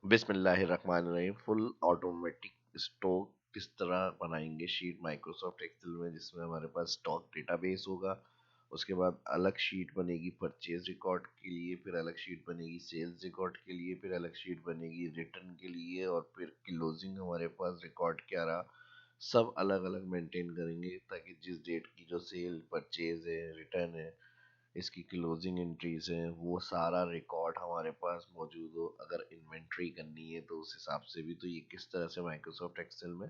बिस्मिल्लाहिर्रहमानिर्रहीम। Full automatic stock किस तरह बनाएंगे शीट माइक्रोसॉफ्ट एक्सेल में, जिसमें हमारे पास स्टॉक डेटाबेस होगा। उसके बाद अलग शीट बनेगी परचेज रिकॉर्ड के लिए, फिर अलग शीट बनेगी सेल्स रिकॉर्ड के लिए, फिर अलग शीट बनेगी रिटर्न के लिए, और फिर क्लोजिंग हमारे पास रिकॉर्ड क्या रहा, सब अलग अलग मेंटेन करेंगे, ताकि जिस डेट की जो सेल परचेज है, रिटर्न है, इसकी क्लोजिंग एंट्रीज हैं, वो सारा रिकॉर्ड हमारे पास मौजूद हो। अगर इन्वेंट्री करनी है तो उस हिसाब से भी, तो ये किस तरह से माइक्रोसॉफ्ट एक्सेल में।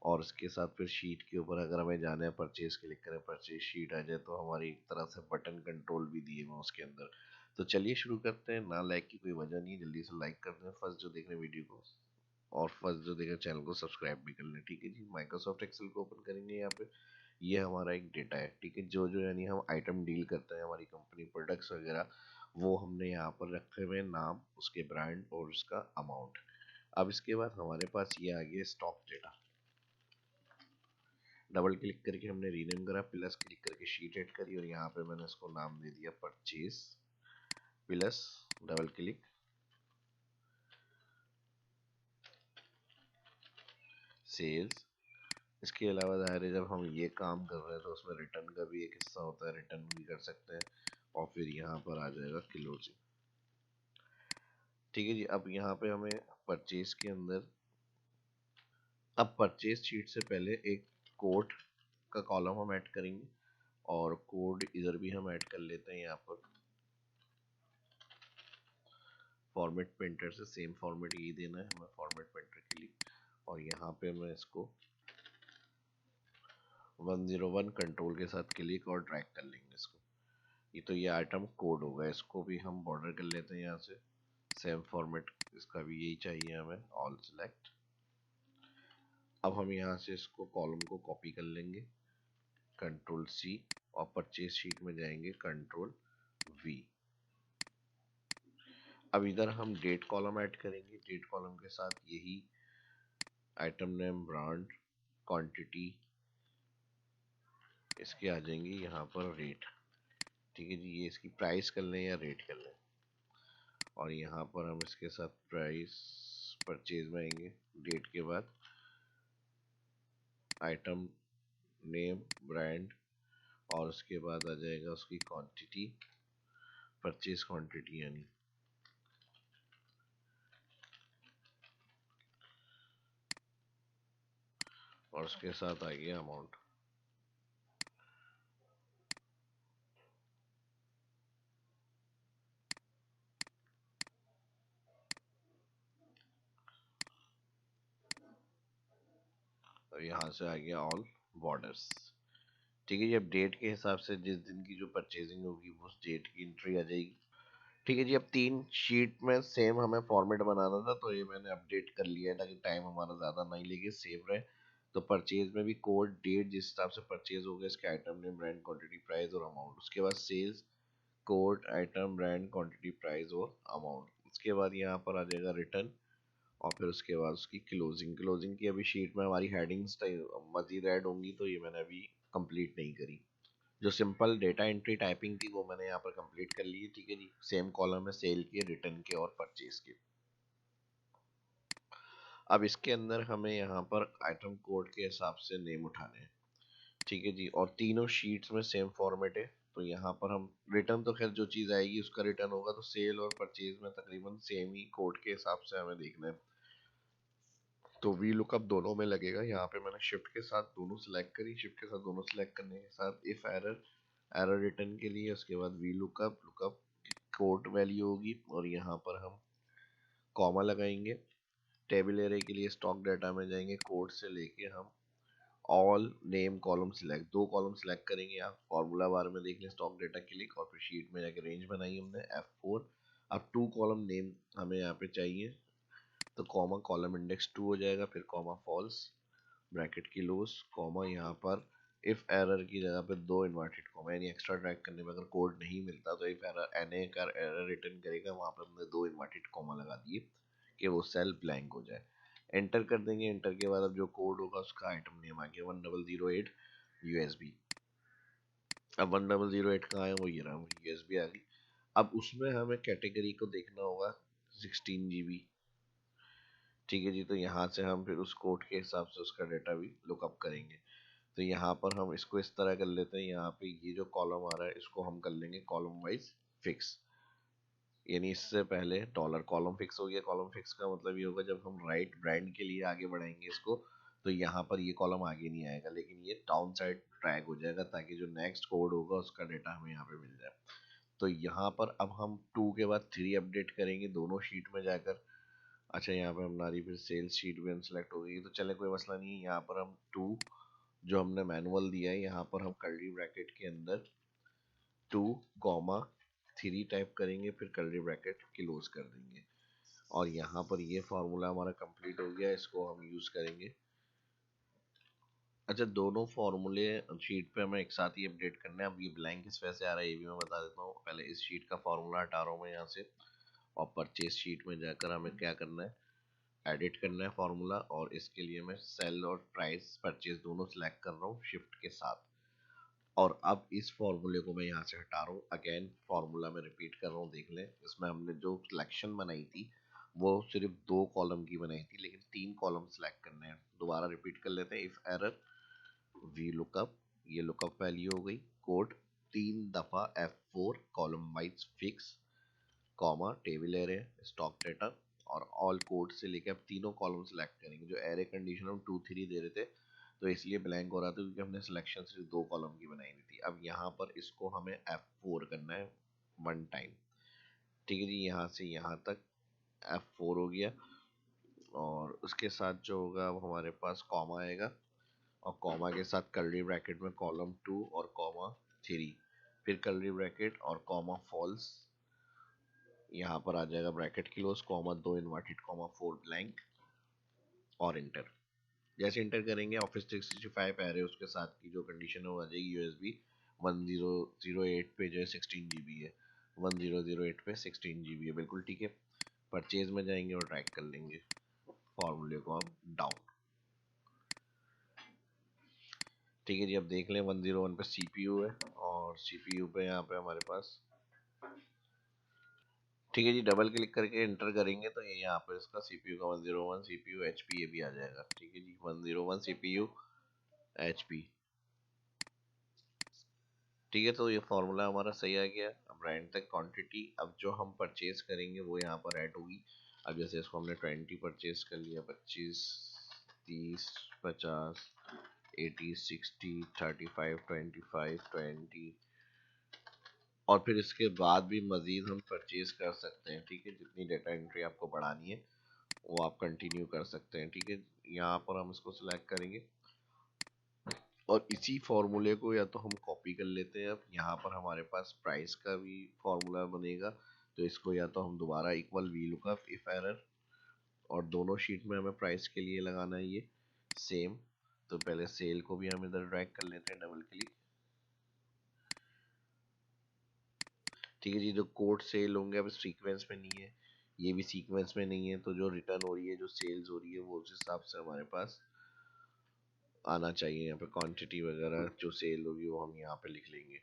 और उसके साथ फिर शीट के ऊपर अगर हमें जाना है, परचेज क्लिक करें, परचेज शीट आ जाए, तो हमारी एक तरह से बटन कंट्रोल भी दिए हुए उसके अंदर। तो चलिए शुरू करते हैं। ना लाइक की कोई वजह नहीं, जल्दी से लाइक कर दें फर्स्ट जो देख रहे हैं वीडियो को, और फर्स्ट जो देख रहे हैं चैनल को सब्सक्राइब भी कर लें। ठीक है जी, माइक्रोसॉफ्ट एक्सेल को ओपन करेंगे। यहाँ पे ये हमारा एक डेटा है, ठीक है, जो जो यानी हम आइटम डील करते हैं, हमारी कंपनी प्रोडक्ट्स वगैरह, वो हमने यहाँ पर रखे हुए हैं, नाम, उसके ब्रांड और उसका अमाउंट। अब इसके बाद हमारे पास ये आ गया स्टॉक डेटा। डबल क्लिक करके हमने रीनेम करा, प्लस क्लिक करके शीट ऐड करी, और यहाँ पे मैंने इसको नाम दे दिया purchase, plus double click sales. इसके अलावा ज़ाहिर है जब हम ये काम कर रहे हैं तो उसमें रिटर्न का भी एक हिस्सा होता है, रिटर्न भी कर सकते हैं। और फिर यहाँ पर आ जाएगा क्लोजिंग। ठीक है जी, अब यहाँ पे हमें परचेज के अंदर, अब परचेज शीट से पहले एक कोड का कॉलम हम ऐड करेंगे, और कोड इधर भी हम ऐड कर लेते हैं। यहाँ पर फॉर्मेट पेंटर से सेम फॉर्मेट यही देना है हमें फॉर्मेट पेंटर के लिए। और यहाँ पे मैं इसको 101 कंट्रोल के साथ क्लिक और ड्रैग कर लेंगे इसको। ये आइटम कोड होगा, इसको भी हम बॉर्डर कर लेते हैं यहाँ से। सेम फॉर्मेट इसका भी यही चाहिए हमें, ऑल सिलेक्ट। अब हम यहाँ से इसको कॉलम को कॉपी कर लेंगे, कंट्रोल सी, और परचेज शीट में जाएंगे, कंट्रोल वी। अब इधर हम डेट कॉलम ऐड करेंगे, डेट कॉलम के साथ यही आइटम नेम, ब्रांड, क्वांटिटी, इसके आ जाएंगे यहाँ पर रेट। ठीक है जी, ये इसकी प्राइस कर लें या रेट कर लें। और यहाँ पर हम इसके साथ प्राइस, परचेज में आएंगे, डेट के बाद आइटम नेम, ब्रांड, और उसके बाद आ जाएगा उसकी क्वांटिटी, परचेज क्वांटिटी यानी, और उसके साथ आ गया अमाउंट। और यहाँ से आ गया ऑल बॉर्डर्स। ठीक है जी, अब डेट के हिसाब से जिस दिन की जो परचेजिंग होगी वो उस डेट की एंट्री आ जाएगी। ठीक है जी, अब तीन शीट में सेम हमें फॉर्मेट बनाना था, तो ये मैंने अपडेट कर लिया है ताकि टाइम हमारा ज़्यादा नहीं लेके सेव रहे। तो परचेज में भी कोड, डेट, जिस हिसाब से परचेज हो गया, इसके item name, brand, quantity, price और अमाउंट। उसके बाद sales, code, item, brand, quantity, price और अमाउंट। उसके बाद यहाँ पर आ जाएगा रिटर्न, और फिर उसके बाद उसकी क्लोजिंग। क्लोजिंग की अभी शीट में हमारी हेडिंग्स मजीद ऐड होंगी, तो ये मैंने अभी कंप्लीट नहीं करी। जो सिंपल डेटा एंट्री टाइपिंग थी वो मैंने यहाँ पर कंप्लीट कर ली है। ठीक है जी, सेम कॉलम है सेल के, रिटर्न के और परचेज के। अब इसके अंदर हमें यहाँ पर आइटम कोड के हिसाब से नेम उठाने हैं। ठीक है जी, और तीनों शीट्स में सेम फॉर्मेट है। तो यहाँ पर हम रिटर्न, तो खैर जो चीज़ आएगी उसका रिटर्न होगा, तो सेल और परचेज में तकरीबन सेम ही कोड के हिसाब से हमें देखना है। तो वी लुकअप दोनों में लगेगा। यहाँ पे मैंने शिफ्ट के साथ दोनों सिलेक्ट करी, शिफ्ट के साथ दोनों सिलेक्ट करने के साथ इफ एरर, एरर रिटर्न के लिए, उसके बाद V lookup, lookup code value होगी, और यहाँ पर हम कॉमा लगाएंगे। टेबल एरे के लिए स्टॉक डाटा में जाएंगे, कोड से लेके हम ऑल नेम कॉलम सिलेक्ट, दो कॉलम सिलेक्ट करेंगे। आप फॉर्मूला बार में देख लें, स्टॉक डाटा क्लिक, और फिर शीट में जाके रेंज बनाई हमने F4। अब टू कॉलम नेम हमें यहाँ पे चाहिए, तो कॉमा कॉलम इंडेक्स 2 हो जाएगा, फिर कॉमा फॉल्स, ब्रैकेट की लोस, कॉमा यहाँ पर इफ एरर की जगह पे दो इन्वर्टेड कॉमा, यानी एक्स्ट्रा ड्रैग करने में अगर कोड नहीं मिलता तो इफ एरर एन का एरर रिटर्न करेगा, वहाँ पर हमने दो इन्वर्टेड कॉमा लगा दिए कि वो सेल ब्लैंक हो जाए। एंटर कर देंगे, एंटर के बाद अब जो कोड होगा उसका आइटम नेम आ गया 1008 यूएसबी। अब 1008 कहाँ है, वो ये रहा, यूएसबी आ गई। अब उसमें हमें कैटेगरी को देखना होगा 16 GB, ठीक है जी, तो यहाँ से हम फिर उस कोड के हिसाब से उसका डेटा भी लुकअप करेंगे। तो यहाँ पर हम इसको इस तरह कर लेते हैं, यहाँ पे ये जो कॉलम आ रहा है इसको हम कर लेंगे कॉलम वाइज फिक्स। यानी इससे पहले डॉलर कॉलम फिक्स हो गया। कॉलम फिक्स का मतलब ये होगा जब हम राइट ब्रांड के लिए आगे बढ़ाएंगे इसको, तो यहाँ पर ये कॉलम आगे नहीं आएगा, लेकिन ये डाउन साइड ट्रैक हो जाएगा, ताकि जो नेक्स्ट कोड होगा उसका डेटा हमें यहाँ पे मिल जाए। तो यहाँ पर अब हम 2 के बाद 3 अपडेट करेंगे दोनों शीट में जाकर। अच्छा, यहाँ पे हमारी फिर सेल्स शीट भी अनसेलेक्ट हो गई, तो चले कोई मसला नहीं है। यहाँ पर हम 2 जो हमने मैनुअल दिया है, यहाँ पर हम कर्ली ब्रैकेट के अंदर 2, 3 टाइप करेंगे, फिर कर्ली ब्रैकेट क्लोज कर देंगे। और यहाँ पर ये फार्मूला हमारा कंप्लीट हो गया, इसको हम यूज करेंगे। अच्छा, दोनों फार्मूले शीट पे हमें एक साथ ही अपडेट करना है। अब ये ब्लैंक किस वजह से आ रहा है ये भी मैं बता देता हूँ। पहले इस शीट का फार्मूला हटा रहा हूँ मैं यहाँ से, और परचेज शीट में जाकर हमें क्या करना है, एडिट करना है फार्मूला। और इसके लिए मैं सेल और प्राइस परचेज दोनों सिलेक्ट कर रहा हूँ शिफ्ट के साथ। और अब इस फॉर्मूले को मैं यहाँ से हटा रहा हूँ। अगेन फार्मूला में रिपीट कर रहा हूँ, देख लें। इसमें हमने जो सिलेक्शन बनाई थी वो सिर्फ 2 कॉलम की बनाई थी, लेकिन 3 कॉलम सिलेक्ट करने हैं। दोबारा रिपीट कर लेते हैं। इफ एरर वी लुकअप, ये लुकअप वैल्यू हो गई कोड 3 दफा F4 column wise fix, comma table array stock data. और ऑल कोड से लेके अब तीनों कॉलम सेलेक्ट करेंगे। जो एरे कंडीशन हम 2 3 दे रहे थे, तो इसलिए ब्लैंक हो रहा था क्योंकि हमने सिलेक्शन सिर्फ 2 कॉलम की बनाई हुई थी। अब यहाँ पर इसको हमें F4 करना है 1 टाइम। ठीक है जी, यहाँ से यहाँ तक F4 हो गया। और उसके साथ जो होगा अब हमारे पास कॉमा आएगा, और कॉमा के साथ कर्ली ब्रैकेट में कॉलम 2 और कॉमा 3, फिर कर्ली ब्रैकेट और कॉमा फॉल्स। यहाँ पर आ जाएगा bracket close, comma 2 inverted comma 4 blank, और इंटर। जैसे इंटर करेंगे ऑफिस 365 एरे उसके साथ की जो कंडीशन है वो आ जाएगी। यूएसबी 1008 पे जो है 16 GB है, 1008 पे 16 GB है, बिल्कुल ठीक है। परचेज में जाएंगे और ट्रैक कर लेंगे फॉर्मूले को हम डाउन। ठीक है जी, अब देख लें 101 पे सीपीयू है, और सीपीयू पे यहाँ पे हमारे पास, ठीक है जी, डबल क्लिक करके एंटर करेंगे तो ये यहाँ पर इसका सीपीयू का 101 सीपीयू एचपी ये भी आ जाएगा। ठीक है जी, 101 सीपीयू एचपी। ठीक है, तो ये फार्मूला हमारा सही आ गया। अब ब्रांड तक क्वांटिटी अब जो हम परचेज करेंगे वो यहाँ पर ऐड होगी। अब जैसे इसको हमने 20 परचेज कर लिया, 25, 30, 50, 80, 60, 35, 25, 20, और फिर इसके बाद भी मजीद हम परचेज कर सकते हैं। ठीक है, जितनी डेटा एंट्री आपको बढ़ानी है वो आप कंटिन्यू कर सकते हैं। ठीक है, यहाँ पर हम इसको सिलेक्ट करेंगे, और इसी फॉर्मूले को या तो हम कॉपी कर लेते हैं। अब यहाँ पर हमारे पास प्राइस का भी फॉर्मूला बनेगा, तो इसको या तो हम दोबारा equal V lookup if error, और दोनों शीट में हमें प्राइस के लिए लगाना है ये सेम। तो पहले सेल को भी हम इधर ड्रैग कर लेते हैं, डबल क्लिक। ठीक है जी, जो कोड सेल होंगे अब सीक्वेंस में नहीं है, ये भी सीक्वेंस में नहीं है, तो जो रिटर्न हो रही है, जो सेल्स हो रही है, वो उस हिसाब से हमारे पास आना चाहिए। यहाँ पे क्वांटिटी वगैरह जो सेल होगी वो हम यहाँ पे लिख लेंगे।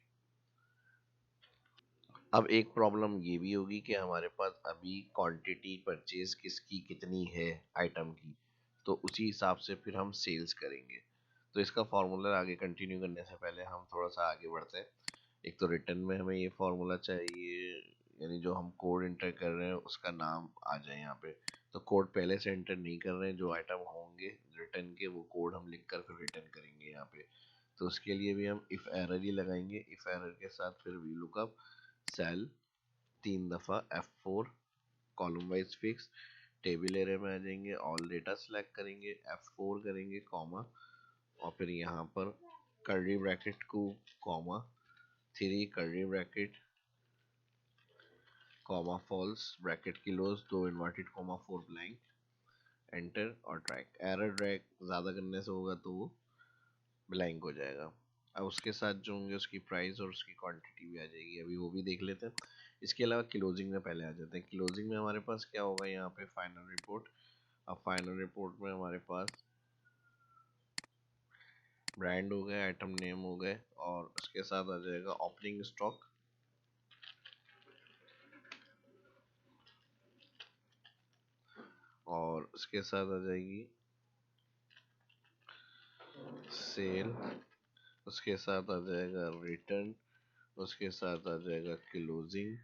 अब एक प्रॉब्लम ये भी होगी कि हमारे पास अभी क्वांटिटी परचेज किसकी कितनी है आइटम की, तो उसी हिसाब से फिर हम सेल्स करेंगे। तो इसका फार्मूला आगे कंटिन्यू करने से पहले हम थोड़ा सा आगे बढ़ते हैं। एक तो रिटर्न में हमें ये फार्मूला चाहिए, यानी जो हम कोड इंटर कर रहे हैं उसका नाम आ जाए यहाँ पे। तो कोड पहले से इंटर नहीं कर रहे हैं, जो आइटम होंगे रिटर्न के वो कोड हम लिख कर फिर रिटर्न करेंगे यहाँ पे। तो उसके लिए भी हम इफ एरर ही लगाएंगे। इफ एरर के साथ फिर वी लुकअप सेल 3 दफा F4 column wise fix, table array में आ जाएंगे, ऑल डेटा सेलेक्ट करेंगे, F4 करेंगे कॉमा, और फिर यहाँ पर कर्ली ब्रैकेट को comma 3 curly bracket comma false bracket close 2 inverted comma 4 blank, enter और ट्रैक। एरर ट्रैक ज़्यादा करने से होगा तो वो ब्लैंक हो जाएगा। अब उसके साथ जो होंगे उसकी प्राइस और उसकी क्वांटिटी भी आ जाएगी, अभी वो भी देख लेते हैं। इसके अलावा क्लोजिंग में पहले आ जाते हैं। क्लोजिंग में हमारे पास क्या होगा, यहाँ पे फाइनल रिपोर्ट। अब फाइनल रिपोर्ट में हमारे पास ब्रांड हो गए, आइटम नेम हो गए, और उसके साथ आ जाएगा ओपनिंग स्टॉक, और उसके साथ आ जाएगी सेल, उसके साथ आ जाएगा रिटर्न, उसके साथ आ जाएगा क्लोजिंग।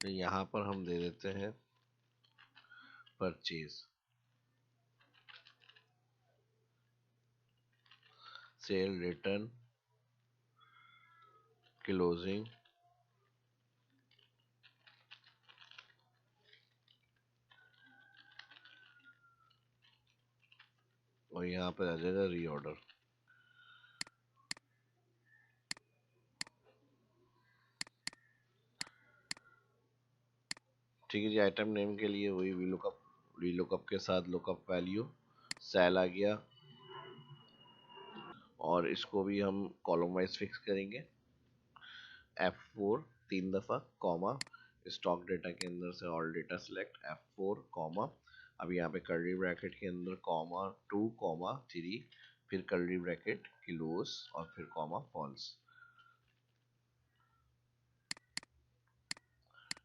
तो यहाँ पर हम दे देते हैं परचेज, सेल, रिटर्न, क्लोजिंग, और यहाँ पर आ जाएगा रीऑर्डर। ठीक है जी, आइटम नेम के लिए वही वी लुकअप के साथ लुकअप वैल्यू, सेल आ गया, और इसको भी हम कॉलम वाइज फिक्स करेंगे। F4 तीन दफ़ा, कॉमा, स्टॉक डेटा के अंदर से all data select, F4 comma, अब यहाँ पे कर्ली ब्रैकेट के अंदर कॉमा 2 कॉमा 3, फिर कर्ली ब्रैकेट क्लोज, और फिर कॉमा फॉल्स।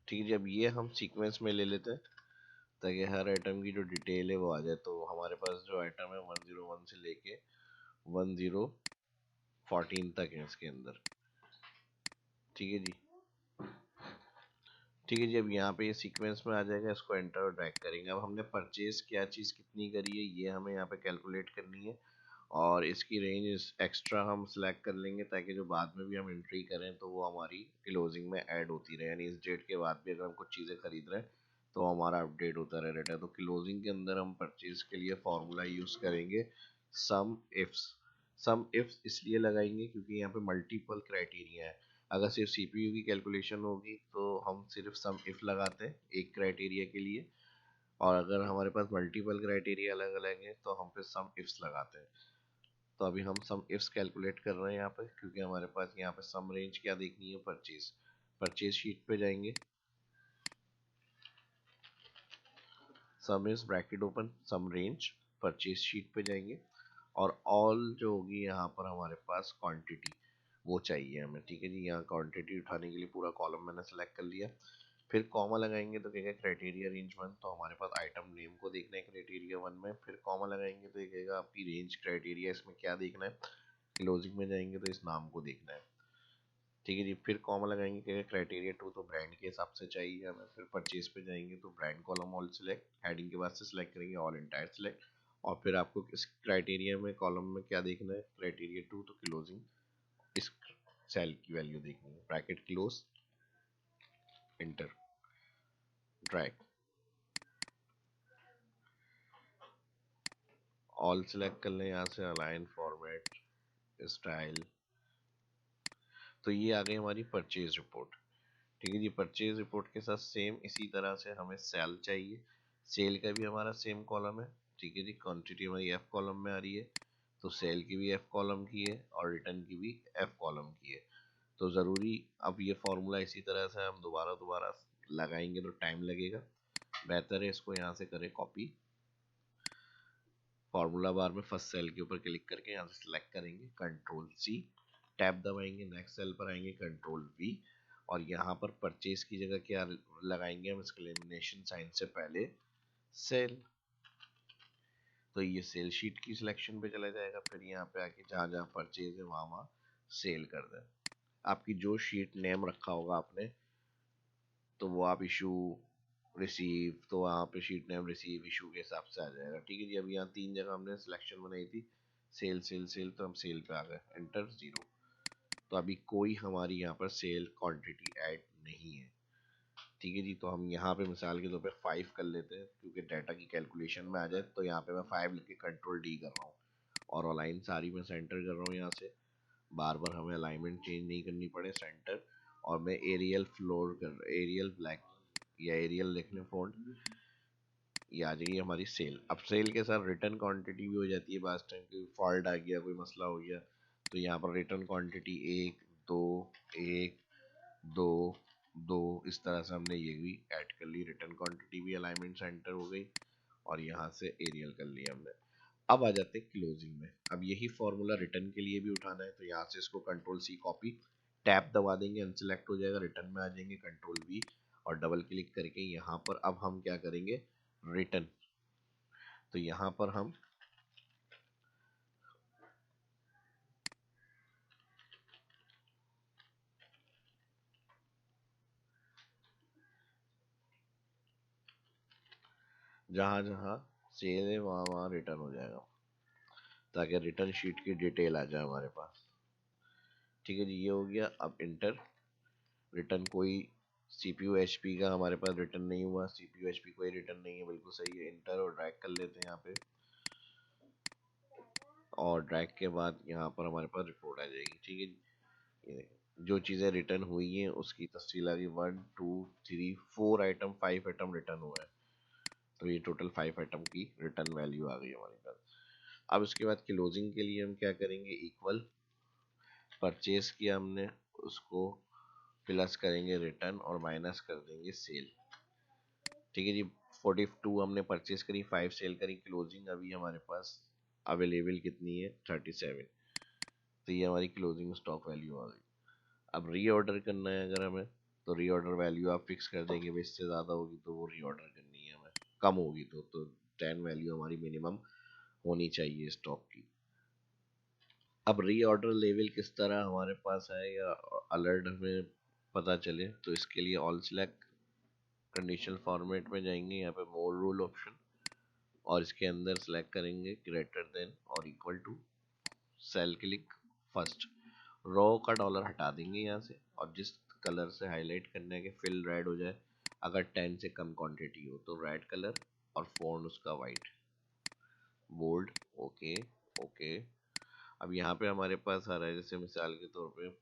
ठीक है जी, अब ये हम सीक्वेंस में ले लेते हैं ताकि हर आइटम की जो डिटेल है वो आ जाए। तो हमारे पास जो आइटम है 101 से लेके 1014 तक है इसके अंदर। ठीक है जी, ठीक है जी, अब यहाँ पे ये सीक्वेंस में आ जाएगा, इसको एंटर और ड्रैग करेंगे। अब हमने परचेज क्या चीज़ कितनी करी है ये हमें यहाँ पे कैलकुलेट करनी है, और इसकी रेंज एक्स्ट्रा हम सिलेक्ट कर लेंगे ताकि जो बाद में भी हम एंट्री करें तो वो हमारी क्लोजिंग में ऐड होती रहे, यानी इस डेट के बाद भी अगर हम कुछ चीज़ें खरीद रहे हैं तो हमारा अपडेट होता रहे डेटा। तो क्लोजिंग के अंदर हम परचेज के लिए फॉर्मूला यूज़ करेंगे सम इफ्स। सम इफ्स इसलिए लगाएंगे क्योंकि यहाँ पे मल्टीपल क्राइटेरिया है। अगर सिर्फ सीपीयू की कैलकुलेशन होगी तो हम सिर्फ सम इफ लगाते हैं एक क्राइटेरिया के लिए, और अगर हमारे पास मल्टीपल क्राइटेरिया अलग अलग है तो हम फिर सम इफ्स लगाते हैं। तो अभी हम सम इफ्स कैलकुलेट कर रहे हैं यहाँ पे, क्योंकि हमारे पास यहाँ पे सम रेंज क्या देखनी है, परचेज। परचेज शीट पे जाएंगे, sum is bracket open sum range, purchase sheet पे जाएंगे, और ऑल जो होगी यहाँ पर हमारे पास क्वांटिटी वो चाहिए हमें। ठीक है जी, यहाँ क्वांटिटी उठाने के लिए पूरा कॉलम मैंने सेलेक्ट कर लिया। फिर कॉमा लगाएंगे तो कहेगा क्राइटेरिया रेंज वन, तो हमारे पास आइटम नेम को देखना है क्राइटेरिया वन में। फिर कॉमा लगाएंगे तो ये कहेगा आपकी रेंज क्राइटेरिया इसमें क्या देखना है, क्लोजिंग में जाएंगे तो इस नाम को देखना है। ठीक है जी, फिर कॉमा लगाएंगे कहेगा क्राइटेरिया टू, तो ब्रांड के हिसाब से चाहिए हमें। फिर परचेज पे जाएंगे तो brand column all select, heading के बाद से सिलेक्ट करेंगे ऑल इंटायर सिलेक्ट, और फिर आपको इस क्राइटेरिया में कॉलम में क्या देखना है, क्राइटेरिया टू, तो क्लोजिंग इस सेल की वैल्यू देखनी है, bracket close, inter, drag, all select कर लें यहाँ से, अलाइन फॉर्मेट स्टाइल। तो ये आ गई हमारी परचेज रिपोर्ट। ठीक है जी, परचेज रिपोर्ट के साथ सेम इसी तरह से हमें सेल चाहिए। सेल का भी हमारा सेम कॉलम है। ठीक है जी, क्वांटिटी हमारी एफ कॉलम में आ रही है, तो सेल की भी एफ कॉलम की है और रिटर्न की भी एफ कॉलम की है। तो ज़रूरी अब ये फॉर्मूला इसी तरह से हम दोबारा दोबारा लगाएंगे तो टाइम लगेगा, बेहतर है इसको यहाँ से करें कॉपी। फार्मूला बार में फर्स्ट सेल के ऊपर क्लिक करके यहाँ से सिलेक्ट करेंगे, कंट्रोल सी, टैब दबाएंगे, नेक्स्ट सेल पर आएंगे, कंट्रोल वी, और यहाँ पर परचेज की जगह क्या लगाएंगे हम, एक्सक्लेमेशन साइन से पहले सेल। तो ये सेल शीट की सिलेक्शन पे चला जाएगा, फिर यहाँ पे आके जहाँ जहाँ परचेज है वहाँ वहाँ सेल कर दें। आपकी जो शीट नेम रखा होगा आपने, तो वो आप इशू, रिसीव, तो वहाँ पे शीट नेम रिसीव इशू के हिसाब से आ जाएगा। ठीक है जी, अब यहाँ तीन जगह हमने सिलेक्शन बनाई थी, सेल सेल सेल, तो हम सेल पे आ गए, एंटर जीरो। तो अभी कोई हमारी यहाँ पर सेल क्वांटिटी ऐड नहीं है। ठीक है जी, तो हम यहाँ पे मिसाल के तौर पे 5 कर लेते हैं क्योंकि डाटा की कैलकुलेशन में आ जाए। तो यहाँ पे मैं 5 लिख के कंट्रोल डी कर रहा हूँ, और अलाइन सारी मैं सेंटर कर रहा हूँ यहाँ से, बार बार हमें अलाइनमेंट चेंज नहीं करनी पड़े, सेंटर। और मैं एरियल फ्लोर कर, एरियल ब्लैक या एरियल लिखने फ़ॉन्ट, ये आ जाएगी हमारी सेल। अब सेल के साथ रिटर्न क्वांटिटी भी हो जाती है, बास टाइम कोई फॉल्ट आ गया, कोई मसला हो गया, तो यहाँ पर रिटर्न क्वांटिटी एक दो, एक दो, दो, इस तरह से हमने ये भी ऐड कर ली, रिटर्न क्वांटिटी भी अलाइनमेंट सेंटर हो गई, और यहाँ से एरियल कर लिया हमने। अब आ जाते हैं क्लोजिंग में। अब यही फॉर्मूला रिटर्न के लिए भी उठाना है, तो यहाँ से इसको कंट्रोल सी कॉपी, टैप दबा देंगे, अनसिलेक्ट हो जाएगा, रिटर्न में आ जाएंगे, कंट्रोल वी और डबल क्लिक करके यहाँ पर अब हम क्या करेंगे, रिटर्न। तो यहाँ पर हम जहाँ जहाँ सेल है वहाँ वहाँ रिटर्न हो जाएगा, ताकि रिटर्न शीट की डिटेल आ जाए हमारे पास। ठीक है जी, ये हो गया। अब इंटर रिटर्न, कोई CPU HP का हमारे पास रिटर्न नहीं हुआ, CPU HP कोई रिटर्न नहीं है, बिल्कुल सही है। इंटर और ड्रैग कर लेते हैं यहाँ पे, और ड्रैग के बाद यहाँ पर हमारे पास रिपोर्ट आ जाएगी। ठीक है जी, ये जो चीज़ें रिटर्न हुई हैं उसकी तफसील आ गई। 1 2 3 4 आइटम, 5 आइटम रिटर्न हुआ है, तो ये टोटल 5 आइटम की रिटर्न वैल्यू आ गई हमारे पास। अब उसके बाद क्लोजिंग के लिए हम क्या करेंगे, इक्वल परचेज किया हमने, उसको प्लस करेंगे रिटर्न और माइनस कर देंगे सेल। ठीक है जी, 42 हमने परचेज करी, 5 सेल करी, क्लोजिंग अभी हमारे पास अवेलेबल कितनी है, 37। तो ये हमारी क्लोजिंग स्टॉक वैल्यू आ गई। अब रीऑर्डर करना है अगर हमें, तो रीऑर्डर वैल्यू आप फिक्स कर देंगे, भाई इससे ज़्यादा होगी तो वो रीऑर्डर करनी है हमें, कम होगी तो 10 वैल्यू हमारी मिनिमम होनी चाहिए स्टॉक की। अब रीऑर्डर लेवल किस तरह हमारे पास है या अलर्ट हमें पता चले, तो इसके लिए ऑल सेलेक्ट, कंडीशनल फॉर्मेट में जाएंगे, यहाँ पे मोर रूल ऑप्शन, और इसके अंदर सेलेक्ट करेंगे ग्रेटर देन और equal to, cell click first, row का डॉलर हटा देंगे यहाँ से, और जिस कलर से हाईलाइट करना है कि फिल रेड हो जाए, अगर 10 से कम क्वांटिटी हो तो रेड कलर, और फोन उसका वाइट, बोल्ड, ओके ओके। अब यहाँ पे हमारे पास आ रहा है, जैसे मिसाल के तौर पे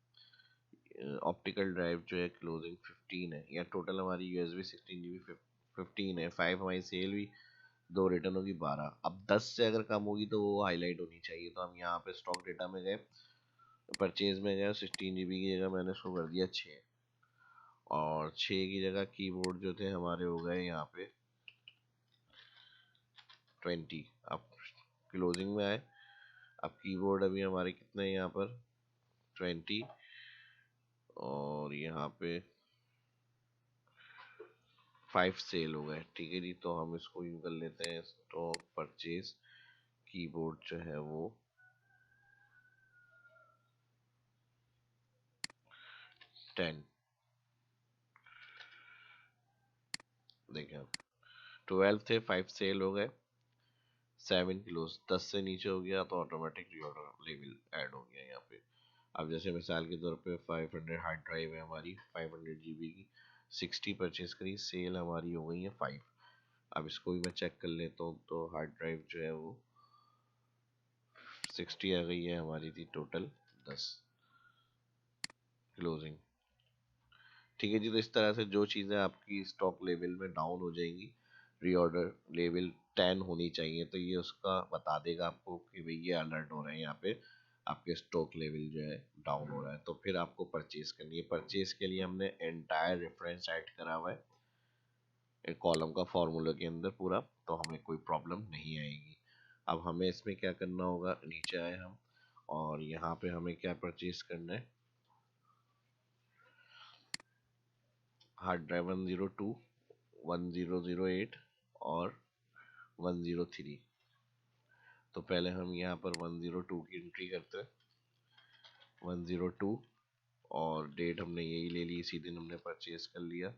ऑप्टिकल ड्राइव जो है क्लोजिंग 15 है, या टोटल हमारी USB 16 GB 15 है, 5 हमारी सेल हुई, 2 रिटर्न होगी 12। अब 10 से अगर कम होगी तो वो हाईलाइट होनी चाहिए, तो हम यहाँ पे स्टॉक डेटा में गए, परचेज में गए, 16 GB की जगह मैंने उसको कर दिया 6, और 6 की जगह कीबोर्ड जो थे हमारे हो गए यहाँ पे 20। अब क्लोजिंग में आए, अब कीबोर्ड अभी हमारे कितने हैं यहाँ पर 20, और यहाँ पे 5 सेल हो गए। ठीक है जी, तो हम इसको यूँ कर लेते हैं, स्टॉक परचेज कीबोर्ड जो है वो 10, देखें 12 थे, 5 सेल हो गए, 7 क्लोज, 10 से नीचे हो गया तो ऑटोमेटिक रीऑर्डर लेवल ऐड हो गया यहाँ पे। अब जैसे मिसाल के तौर पे 500 हार्ड ड्राइव है हमारी, 500 GB की, 60 परचेज करी, सेल हमारी हो गई है 5। अब इसको भी मैं चेक कर लेता हूँ, तो हार्ड ड्राइव जो है वो 60 आ गई है, हमारी थी टोटल 10 क्लोजिंग। ठीक है जी, तो इस तरह से जो चीज़ें आपकी स्टॉक लेवल में डाउन हो जाएंगी, रीऑर्डर लेवल 10 होनी चाहिए, तो ये उसका बता देगा आपको कि भाई ये अलर्ट हो रहे हैं यहाँ पे, आपके स्टॉक लेवल जो है डाउन हो रहा है, तो फिर आपको परचेज करनी है। परचेज के लिए हमने एंटायर रेफरेंस ऐड करा हुआ है एक कॉलम का फॉर्मूला के अंदर पूरा, तो हमें कोई प्रॉब्लम नहीं आएगी। अब हमें इसमें क्या करना होगा, नीचे आए हम, और यहाँ पे हमें क्या परचेज करना है, हार्ड ड्राइव 102, 1008 और 103। तो पहले हम यहाँ पर 102 की एंट्री करते हैं, 102, और डेट हमने यही ले ली, इसी दिन हमने परचेज कर लिया,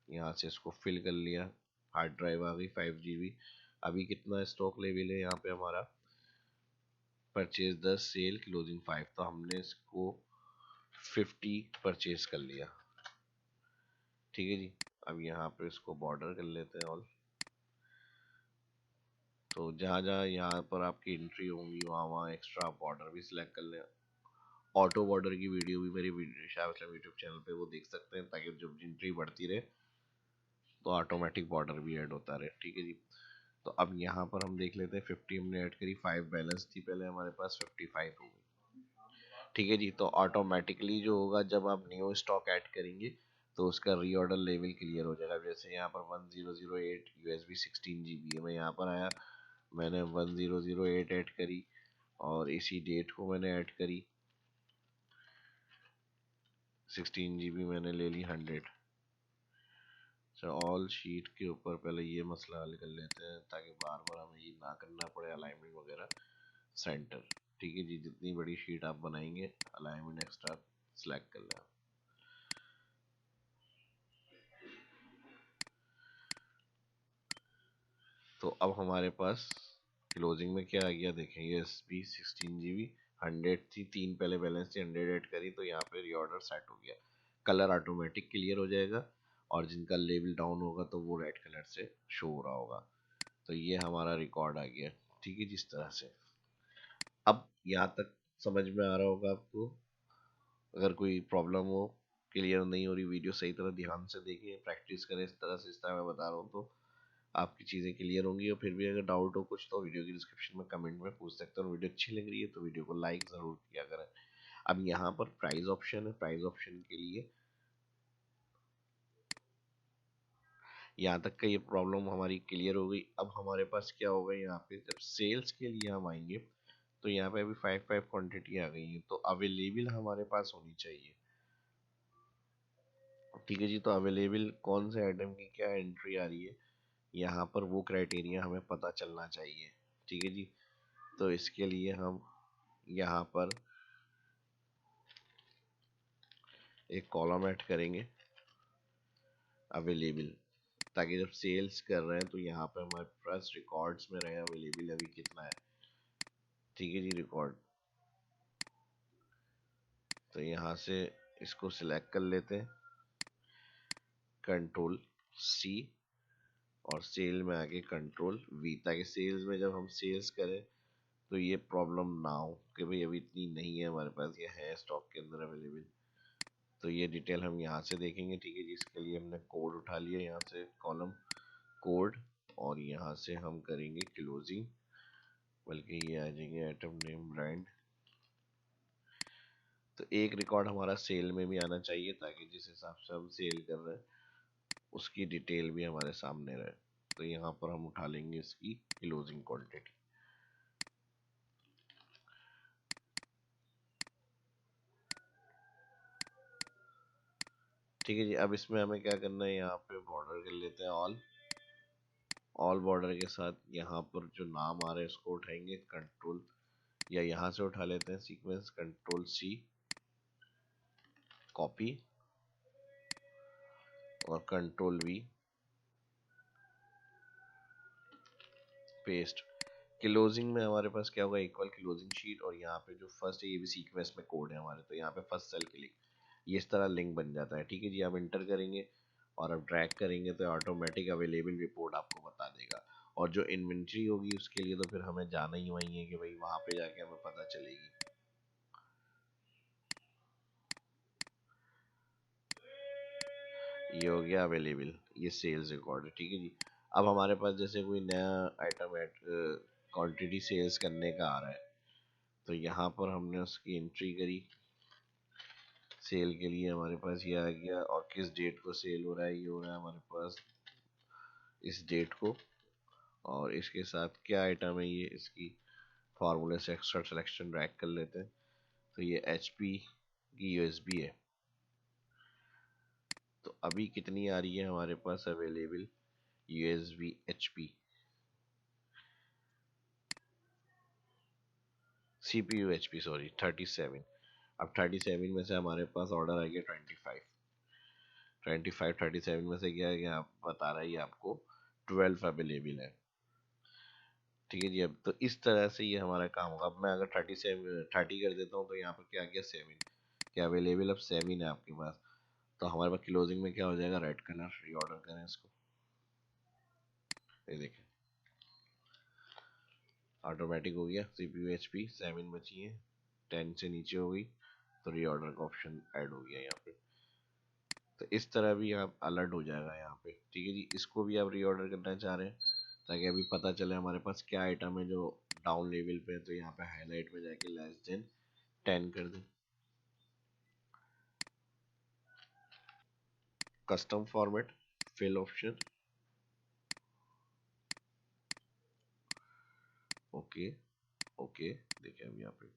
यहाँ से इसको फिल कर लिया, हार्ड ड्राइव आ गई 5 GB। अभी कितना स्टॉक लेवल है यहाँ पे हमारा, परचेज 10, सेल क्लोजिंग 5, तो हमने इसको 50 परचेज कर लिया। ठीक है जी, अब यहाँ पे इसको बॉर्डर कर लेते हैं ऑल, तो जहाँ जहाँ यहाँ पर आपकी एंट्री होंगी वहाँ वहाँ एक्स्ट्रा बॉर्डर भी सिलेक्ट कर लें। ऑटो बॉर्डर की वीडियो भी मेरी शाह इस्लाम यूट्यूब चैनल पे वो देख सकते हैं, ताकि जब एंट्री बढ़ती रहे तो ऑटोमेटिक बॉर्डर भी ऐड होता रहे। ठीक है जी, तो अब यहाँ पर हम देख लेते हैं, 50 हमने ऐड करी, 5 बैलेंस थी पहले हमारे पास, 55 हो गई। ठीक है जी, तो ऑटोमेटिकली जो होगा जब आप न्यू स्टॉक ऐड करेंगे तो उसका रीऑर्डर लेवल क्लियर हो जाएगा। जैसे यहाँ पर 1008 USB 16 GB है, मैं यहाँ पर आया, मैंने 1008 ऐड करी, और इसी डेट को मैंने ऐड करी, 16 GB मैंने ले ली 100। अच्छा, ऑल शीट के ऊपर पहले ये मसला हल कर लेते हैं ताकि बार बार हमें ये ना करना पड़े अलाइनमेंट वगैरह। सेंटर, ठीक है जी, जितनी बड़ी शीट आप बनाएंगे अलाइनमेंट एक्स्ट्रा सिलेक्ट कर लें। तो अब हमारे पास क्लोजिंग में क्या आ गया देखें, ये भी 16 GB 100 थी, तीन पहले बैलेंस थी, 100 ऐड करी तो यहाँ पे रीऑर्डर सेट हो गया। कलर ऑटोमेटिक क्लियर हो जाएगा और जिनका लेवल डाउन होगा तो वो रेड कलर से शो हो रहा होगा। तो ये हमारा रिकॉर्ड आ गया, ठीक है जिस तरह से। अब यहाँ तक समझ में आ रहा होगा आपको। अगर कोई प्रॉब्लम हो, क्लियर नहीं हो रही, वीडियो सही तरह ध्यान से देखिए, प्रैक्टिस करें इस तरह से, इस तरह मैं बता रहा हूँ तो आपकी चीज़ें क्लियर होंगी। और फिर भी अगर डाउट हो कुछ तो वीडियो की डिस्क्रिप्शन में कमेंट में पूछ सकते हैं। और वीडियो अच्छी लग रही है तो वीडियो को लाइक ज़रूर किया करें। अब यहाँ पर प्राइस ऑप्शन है, प्राइस ऑप्शन के लिए यहाँ तक का ये प्रॉब्लम हमारी क्लियर हो गई। अब हमारे पास क्या होगा, यहाँ पे जब सेल्स के लिए हम आएंगे तो यहाँ पे अभी 5 क्वांटिटी आ गई है तो अवेलेबल हमारे पास होनी चाहिए, ठीक है जी। तो अवेलेबल कौन से आइटम की क्या एंट्री आ रही है, यहाँ पर वो क्राइटेरिया हमें पता चलना चाहिए, ठीक है जी। तो इसके लिए हम यहाँ पर एक कॉलम ऐड करेंगे अवेलेबल, ताकि जब सेल्स कर रहे हैं तो यहाँ पे हमारे पास रिकॉर्ड्स में रहे अवेलेबल अभी कितना है, ठीक है जी। रिकॉर्ड, तो यहाँ से इसको सिलेक्ट कर लेते हैं, कंट्रोल सी, और सेल में आके कंट्रोल वी, ताकि सेल्स में जब हम सेल्स करें तो ये प्रॉब्लम ना हो कि भाई अभी इतनी नहीं है हमारे पास, ये है स्टॉक के अंदर अवेलेबल। तो ये डिटेल हम यहाँ से देखेंगे, ठीक है जी। इसके लिए हमने कोड उठा लिया यहाँ से, कॉलम कोड, और यहाँ से हम करेंगे क्लोजिंग, बल्कि ये आ जाएंगे आइटम नेम ब्रांड। तो एक रिकॉर्ड हमारा सेल में भी आना चाहिए ताकि जिस हिसाब से हम सेल कर रहे हैं उसकी डिटेल भी हमारे सामने रहे। तो यहाँ पर हम उठा लेंगे इसकी क्लोजिंग क्वांटिटी, ठीक है जी। अब इसमें हमें क्या करना है, यहाँ पे बॉर्डर कर लेते हैं ऑल, ऑल बॉर्डर के साथ यहाँ पर जो नाम आ रहे हैं उसको उठाएंगे कंट्रोल, या यहाँ से उठा लेते हैं सीक्वेंस, कंट्रोल सी, कॉपी, और कंट्रोल वी, पेस्ट। क्लोजिंग में हमारे पास क्या होगा, इक्वल क्लोजिंग शीट, और यहाँ पे जो फर्स्ट है ये भी सीक्वेंस में कोड है हमारे, तो यहाँ पे फर्स्ट सेल क्लिक, ये इस तरह लिंक बन जाता है, ठीक है जी। आप इंटर करेंगे और अब ड्रैग करेंगे तो ऑटोमेटिक अवेलेबल रिपोर्ट आपको बता देगा। और जो इन्वेंट्री होगी उसके लिए तो फिर हमें जाना ही वही है कि भाई वहां पे जाके हमें पता चलेगी। ये हो गया अवेलेबल, ये सेल्स रिकॉर्ड है, ठीक है जी। अब हमारे पास जैसे कोई नया आइटम एड क्वांटिटी सेल्स करने का आ रहा है तो यहाँ पर हमने उसकी एंट्री करी, सेल के लिए हमारे पास ये आ गया, और किस डेट को सेल हो रहा है, ये हो रहा है हमारे पास इस डेट को। और इसके साथ क्या आइटम है, ये इसकी फार्मूले से एक्स्ट्रा सिलेक्शन ड्रैग कर लेते हैं। तो ये HP की USB है। तो अभी कितनी आ रही है हमारे पास available USB HP, CPU HP sorry 37। अब 37 में से हमारे पास ऑर्डर आ गया 25। 37 में से क्या है, आप बता रहा है आपको 12 अवेलेबल है, ठीक है जी। अब तो इस तरह से ये हमारा काम होगा। अब मैं अगर 30 कर देता हूँ तो यहाँ पर क्या आ गया 7, क्या अवेलेबल अब 7 है आपके पास। तो हमारे पास क्लोजिंग में क्या हो जाएगा, रेड कलर, रीऑर्डर करें इसको, ये देखें ऑटोमेटिक हो गया। CPU HP 7 बची है, 10 से नीचे हो गई तो रीऑर्डर का ऑप्शन ऐड हो गया यहाँ पे। तो इस तरह भी आप अलर्ट हो जाएगा यहाँ पे, ठीक है जी। इसको भी आप रीऑर्डर करना चाह रहे हैं ताकि अभी पता चले हमारे पास क्या आइटम है जो डाउन लेवल पे है, तो यहाँ पे हाईलाइट में जाके लेस देन 10 कर दें। Custom format, fill option, okay okay. देखिए अब यहाँ पे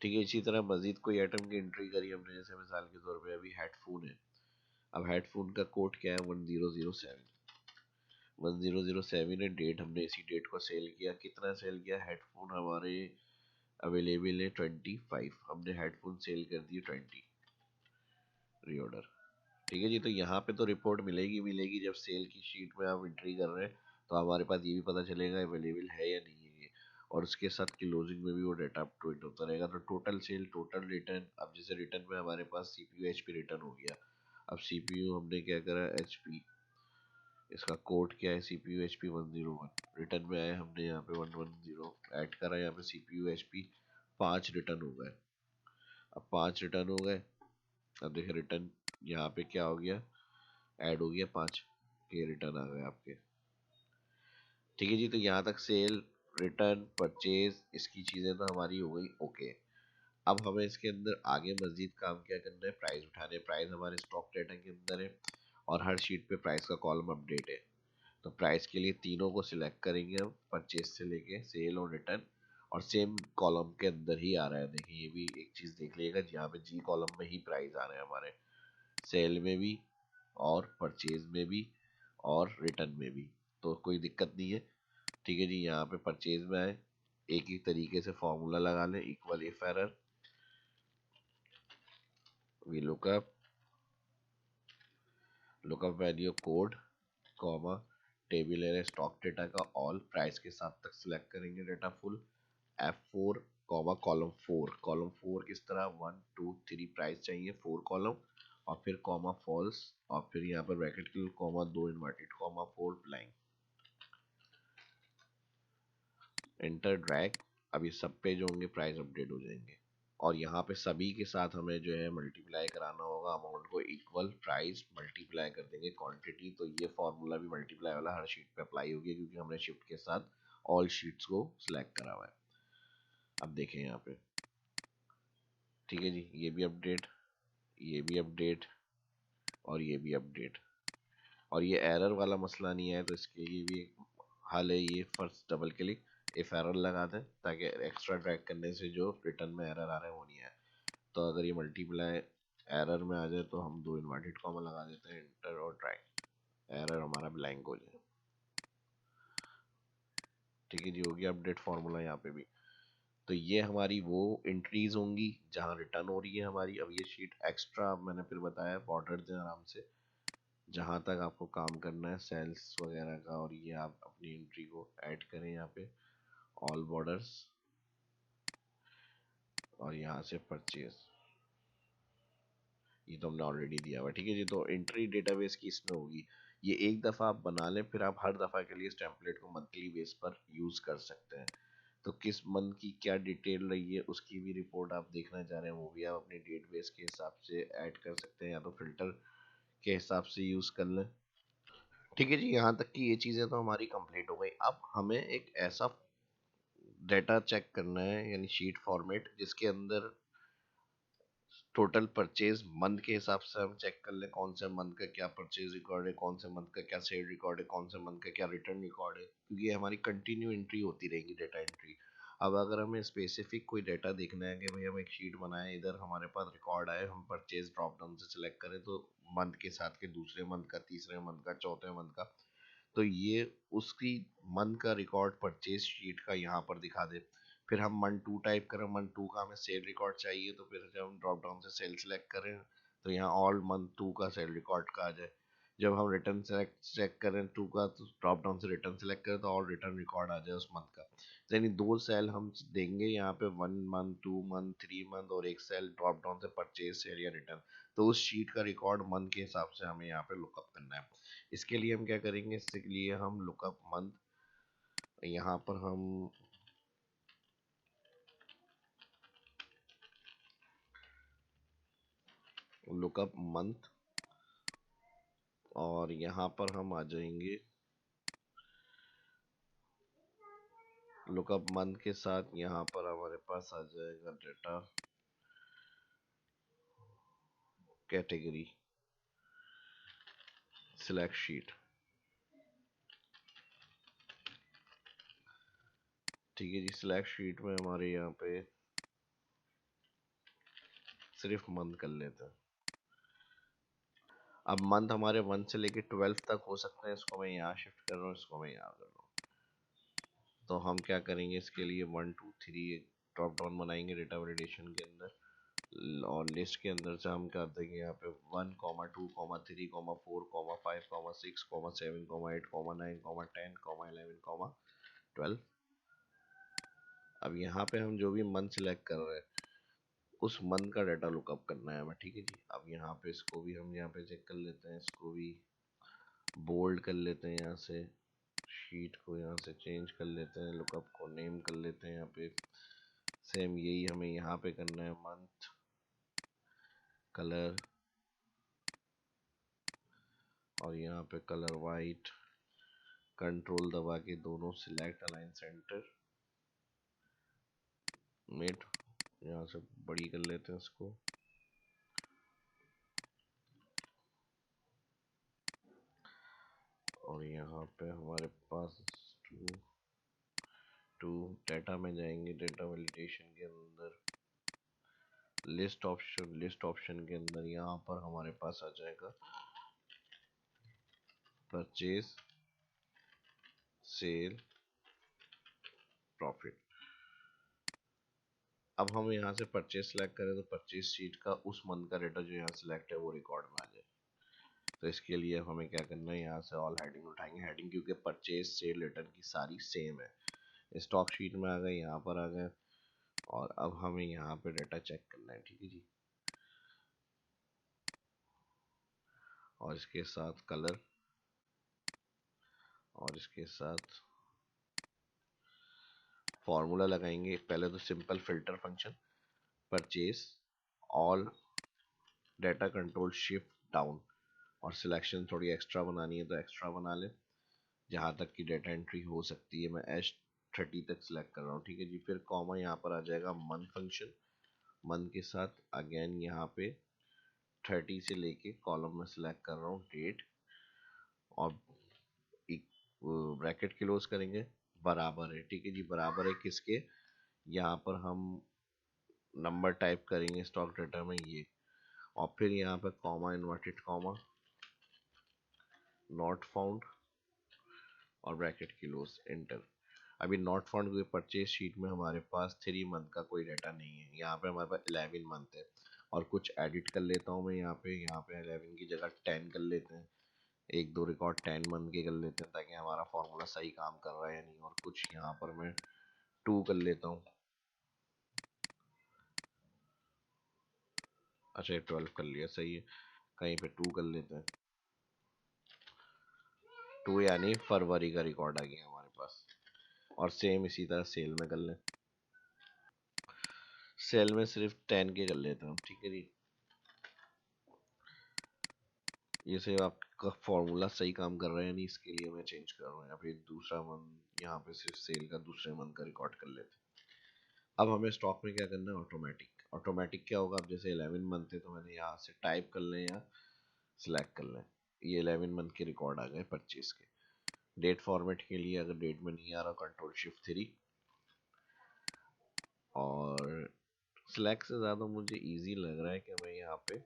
ठीक है, इसी तरह मजीद कोई आइटम की एंट्री करी हमने, जैसे मिसाल के तौर पे अभी हेडफोन है। अब हेडफोन का कोड क्या है, 1007। 1007 है, डेट हमने इसी डेट को सेल किया। कितना सेल किया, हेडफोन हमारे अवेलेबल है 25, हमने हेडफोन सेल कर दिए 20 रीऑर्डर। ठीक है जी, तो यहाँ पे तो रिपोर्ट मिलेगी मिलेगी जब सेल की शीट में आप एंट्री कर रहे हैं, तो हमारे पास ये भी पता चलेगा अवेलेबल है या नहीं है ये। और उसके साथ क्लोजिंग में भी वो डाटा अपडेट होता रहेगा। तो टोटल सेल, टोटल रिटर्न, अब जैसे रिटर्न में हमारे पास सीपीयू एचपी रिटर्न हो गया। अब सीपीयू हमने क्या करा, एचपी, इसका कोड क्या है, सीपीयू एचपी 101। रिटर्न में आए, हमने यहाँ पे 110 ऐड करा, यहाँ पे सीपीयू एचपी 5 रिटर्न हो गए। अब 5 रिटर्न हो गए। अब देखिए रिटर्न यहाँ पे क्या हो गया, ऐड हो गया 5 के रिटर्न आ गए आपके। ठीक है जी, तो यहाँ तक सेल, रिटर्न, परचेज, इसकी चीज़ें तो हमारी हो गई ओके। अब हमें इसके अंदर आगे मजीद काम क्या करना है, प्राइस उठाने। प्राइस हमारे स्टॉक डेटा के अंदर है और हर शीट पे प्राइस का कॉलम अपडेट है। तो प्राइस के लिए तीनों को सिलेक्ट करेंगे हम, परचेज से लेके सेल और रिटर्न, और सेम कॉलम के अंदर ही आ रहा है। देखिए ये भी एक चीज़ देख लीजिएगा, यहाँ पे जी कॉलम में ही प्राइस आ रहे हैं हमारे, सेल में भी और परचेज में भी और रिटर्न में भी, तो कोई दिक्कत नहीं है। ठीक है जी, यहाँ पे परचेज में आए, एक ही तरीके से फॉर्मूला लगा लें, equal if error V lookup value code comma table array stock data का ऑल, प्राइस के साथ तक सिलेक्ट करेंगे data full, F4 comma column 4 किस तरह, 1 2 3 प्राइस चाहिए 4 कॉलम, और फिर कॉमा फॉल्स, और फिर यहाँ पर ब्रैकेट के लिए comma 2 inverted comma 4 blank, enter drag. अब ये सब पेज होंगे, प्राइस अपडेट हो जाएंगे। और यहाँ पे सभी के साथ हमें जो है मल्टीप्लाई कराना होगा, अमाउंट को इक्वल प्राइस मल्टीप्लाई कर देंगे क्वांटिटी। तो ये फार्मूला भी मल्टीप्लाई वाला हर शीट पे अप्लाई होगी, क्योंकि हमने शिफ्ट के साथ ऑल शीट्स को सिलेक्ट करा हुआ है। अब देखें यहाँ पे, ठीक है जी, ये भी अपडेट, ये भी अपडेट और ये भी अपडेट। और ये एरर वाला मसला नहीं है, तो इसके लिए भी एक हल है, ये first double click if error लगा दें, ताकि एक्स्ट्रा ड्रैग करने से जो रिटर्न में एरर आ रहा है वो नहीं आए। तो अगर ये मल्टीप्लाई एरर में आ जाए तो हम 2 इन्वर्टेड कॉमा लगा देते हैं, एंटर और ड्रैग, एरर हमारा ब्लैंक हो जाए। ठीक है जी, हो गया अपडेट फार्मूला यहाँ पे भी। तो ये हमारी वो एंट्रीज होंगी जहाँ रिटर्न हो रही है हमारी। अब ये शीट एक्स्ट्रा मैंने फिर बताया, बॉर्डर दें आराम से, जहाँ तक आपको काम करना है सेल्स वगैरह का, और ये आप अपनी एंट्री को ऐड करें यहाँ पे, ऑल बॉर्डर्स, और यहाँ से परचेज, ये तो हमने ऑलरेडी दिया हुआ। ठीक है जी, तो एंट्री डेटाबेस की इसमें होगी। ये एक दफ़ा आप बना लें, फिर आप हर दफ़ा के लिए इस टेम्पलेट को मंथली बेस पर यूज़ कर सकते हैं। तो किस मंथ की क्या डिटेल रही है उसकी भी रिपोर्ट आप देखना चाह रहे हैं, वो भी आप अपने डेटाबेस के हिसाब से ऐड कर सकते हैं, या तो फिल्टर के हिसाब से यूज़ कर लें। ठीक है जी, यहाँ तक की ये चीज़ें तो हमारी कंप्लीट हो गई। अब हमें एक ऐसा डेटा चेक करना है, यानी शीट फॉर्मेट, जिसके अंदर टोटल परचेज मंथ के हिसाब से हम चेक कर लें, कौन से मंथ का क्या परचेज रिकॉर्ड है, कौन से मंथ का क्या सेल रिकॉर्ड है, कौन से मंथ का क्या रिटर्न रिकॉर्ड है, क्योंकि ये हमारी कंटिन्यू एंट्री होती रहेगी, डेटा एंट्री। अब अगर हमें स्पेसिफिक कोई डेटा देखना है कि भाई हम एक शीट बनाएं, इधर हमारे पास रिकॉर्ड आए, हम परचेज ड्रॉप डाउन से सिलेक्ट करें, तो मंथ के साथ के दूसरे मंथ का, तीसरे मंथ का, चौथे मंथ का, तो ये उसकी मंथ का रिकॉर्ड परचेज शीट का यहाँ पर दिखा दे। फिर हम मंथ 2 टाइप करें, मंथ 2 का हमें सेल रिकॉर्ड चाहिए, तो फिर जब हम ड्रॉप डाउन से सेल सेलेक्ट करें, तो यहाँ ऑल मंथ 2 का सेल रिकॉर्ड का आ जाए। जब हम रिटर्न सेलेक्ट चेक करें 2 का, तो ड्रॉप डाउन से रिटर्न सेलेक्ट करें, तो ऑल रिटर्न रिकॉर्ड आ जाए उस मंथ का। यानी 2 सेल हम देंगे यहाँ पे, 1 मंथ, 2 मंथ, 3 मंथ, और एक सेल ड्रॉप डाउन से परचेज सेल या रिटर्न। तो उस शीट का रिकॉर्ड मंथ के हिसाब से हमें यहाँ पे लुकअप करना है। इसके लिए हम क्या करेंगे, इसके लिए हम लुकअप मंथ, यहाँ पर हम लुकअप मंथ, और यहाँ पर हम आ जाएंगे लुकअप मंथ के साथ, यहाँ पर हमारे पास आ जाएगा डेटा कैटेगरी सिलेक्ट शीट। ठीक है जी, सिलेक्ट शीट में हमारे यहाँ पे सिर्फ मंथ कर लेते हैं। अब मंथ हमारे 1 से लेके 12 तक हो सकते हैं, इसको मैं यहाँ शिफ्ट कर रहा हूँ, इसको मैं यहाँ कर रहा हूँ। तो हम क्या करेंगे इसके लिए 1 2 3 एक ड्रॉप डाउन बनाएंगे डेटा वैलिडेशन के अंदर, और लिस्ट के अंदर से हम कर देंगे यहाँ पे 1 2 3 4 5 6 7 8 9 10 11 12। अब यहाँ पे हम जो भी मंथ सेलेक्ट कर रहे हैं उस मंथ का डाटा लुकअप करना है हमें, ठीक है जी। अब यहाँ पे इसको भी हम यहाँ पे चेक कर लेते हैं, इसको भी बोल्ड कर लेते हैं, यहाँ से शीट को यहाँ से चेंज कर लेते हैं, लुकअप को नेम कर लेते हैं यहाँ पे। सेम यही हमें यहाँ पे करना है, मंथ कलर, और यहाँ पे कलर वाइट, कंट्रोल दबा के दोनों सिलेक्ट अलाइन सेंटर मिड, यहाँ से बड़ी कर लेते हैं इसको। और यहाँ पे हमारे पास टू डाटा में जाएंगे, डाटा वैलिडेशन के अंदर लिस्ट ऑप्शन के अंदर यहाँ पर हमारे पास आ जाएगा परचेज सेल प्रॉफिट। अब हम यहाँ से परचेज सेलेक्ट करें तो परचेज शीट का उस मंथ का डाटा जो यहाँ सेलेक्ट है वो रिकॉर्ड में आ जाए। तो इसके लिए हमें क्या करना है, यहाँ से ऑल हेडिंग उठाएंगे, हेडिंग क्योंकि परचेज सेल रिटर्न की सारी सेम है। स्टॉक शीट में आ गए, यहाँ पर आ गए, और अब हमें यहाँ पे डाटा चेक करना है, ठीक है जी। और इसके साथ कलर, और इसके साथ फॉर्मूला लगाएंगे। पहले तो simple filter function purchase all data control shift down, और सिलेक्शन थोड़ी एक्स्ट्रा बनानी है तो एक्स्ट्रा बना ले, जहाँ तक की डाटा एंट्री हो सकती है मैं H30 तक सिलेक्ट कर रहा हूँ, ठीक है जी। फिर कॉमा यहाँ पर आ जाएगा मंथ फंक्शन, मंथ के साथ अगेन यहाँ पे 30 से लेके कॉलम में सिलेक्ट कर रहा हूँ डेट, और एक ब्रैकेट क्लोज करेंगे, बराबर है, ठीक है जी। बराबर है किसके, यहाँ पर हम नंबर टाइप करेंगे स्टॉक डाटा में ये, और फिर यहाँ पे comma inverted comma not found और ब्रैकेट क्लोज एंटर। अभी नॉट फाउंड हुए परचेज शीट में हमारे पास 3 मंथ का कोई डाटा नहीं है, यहाँ पे हमारे पास 11 मंथ है। और कुछ एडिट कर लेता हूँ मैं यहाँ पे 11 की जगह 10 कर लेते हैं, एक दो रिकॉर्ड 10 मंथ के कर लेते हैं ताकि हमारा फॉर्मूला सही काम कर रहा है या नहीं। और कुछ यहाँ पर मैं 2 कर लेता हूँ, अच्छा 12 कर लिया, सही है। कहीं पे 2 कर लेते हैं, 2 यानी फरवरी का रिकॉर्ड आ गया हमारे पास। और सेम इसी तरह सेल में कर लें, सेल में सिर्फ 10 के कर लेता हूँ, ठीक है जी। ये से आपका फॉर्मूला सही काम कर रहा है नहीं, इसके लिए मैं चेंज कर रहा हूँ, या फिर दूसरा मंथ यहाँ पे सिर्फ सेल का दूसरे मंथ का रिकॉर्ड कर लेते हैं। अब हमें स्टॉक में क्या करना है, ऑटोमेटिक। ऑटोमेटिक क्या होगा, अब जैसे 11 मंथ है तो मैंने यहाँ से टाइप कर लें या सिलेक्ट कर लें, ये 11 मंथ के रिकॉर्ड आ गए परचेज के। डेट फॉर्मेट के लिए अगर डेट में नहीं आ रहा Ctrl+Shift+3, और सिलेक्ट से ज़्यादा मुझे इजी लग रहा है कि मैं यहाँ पे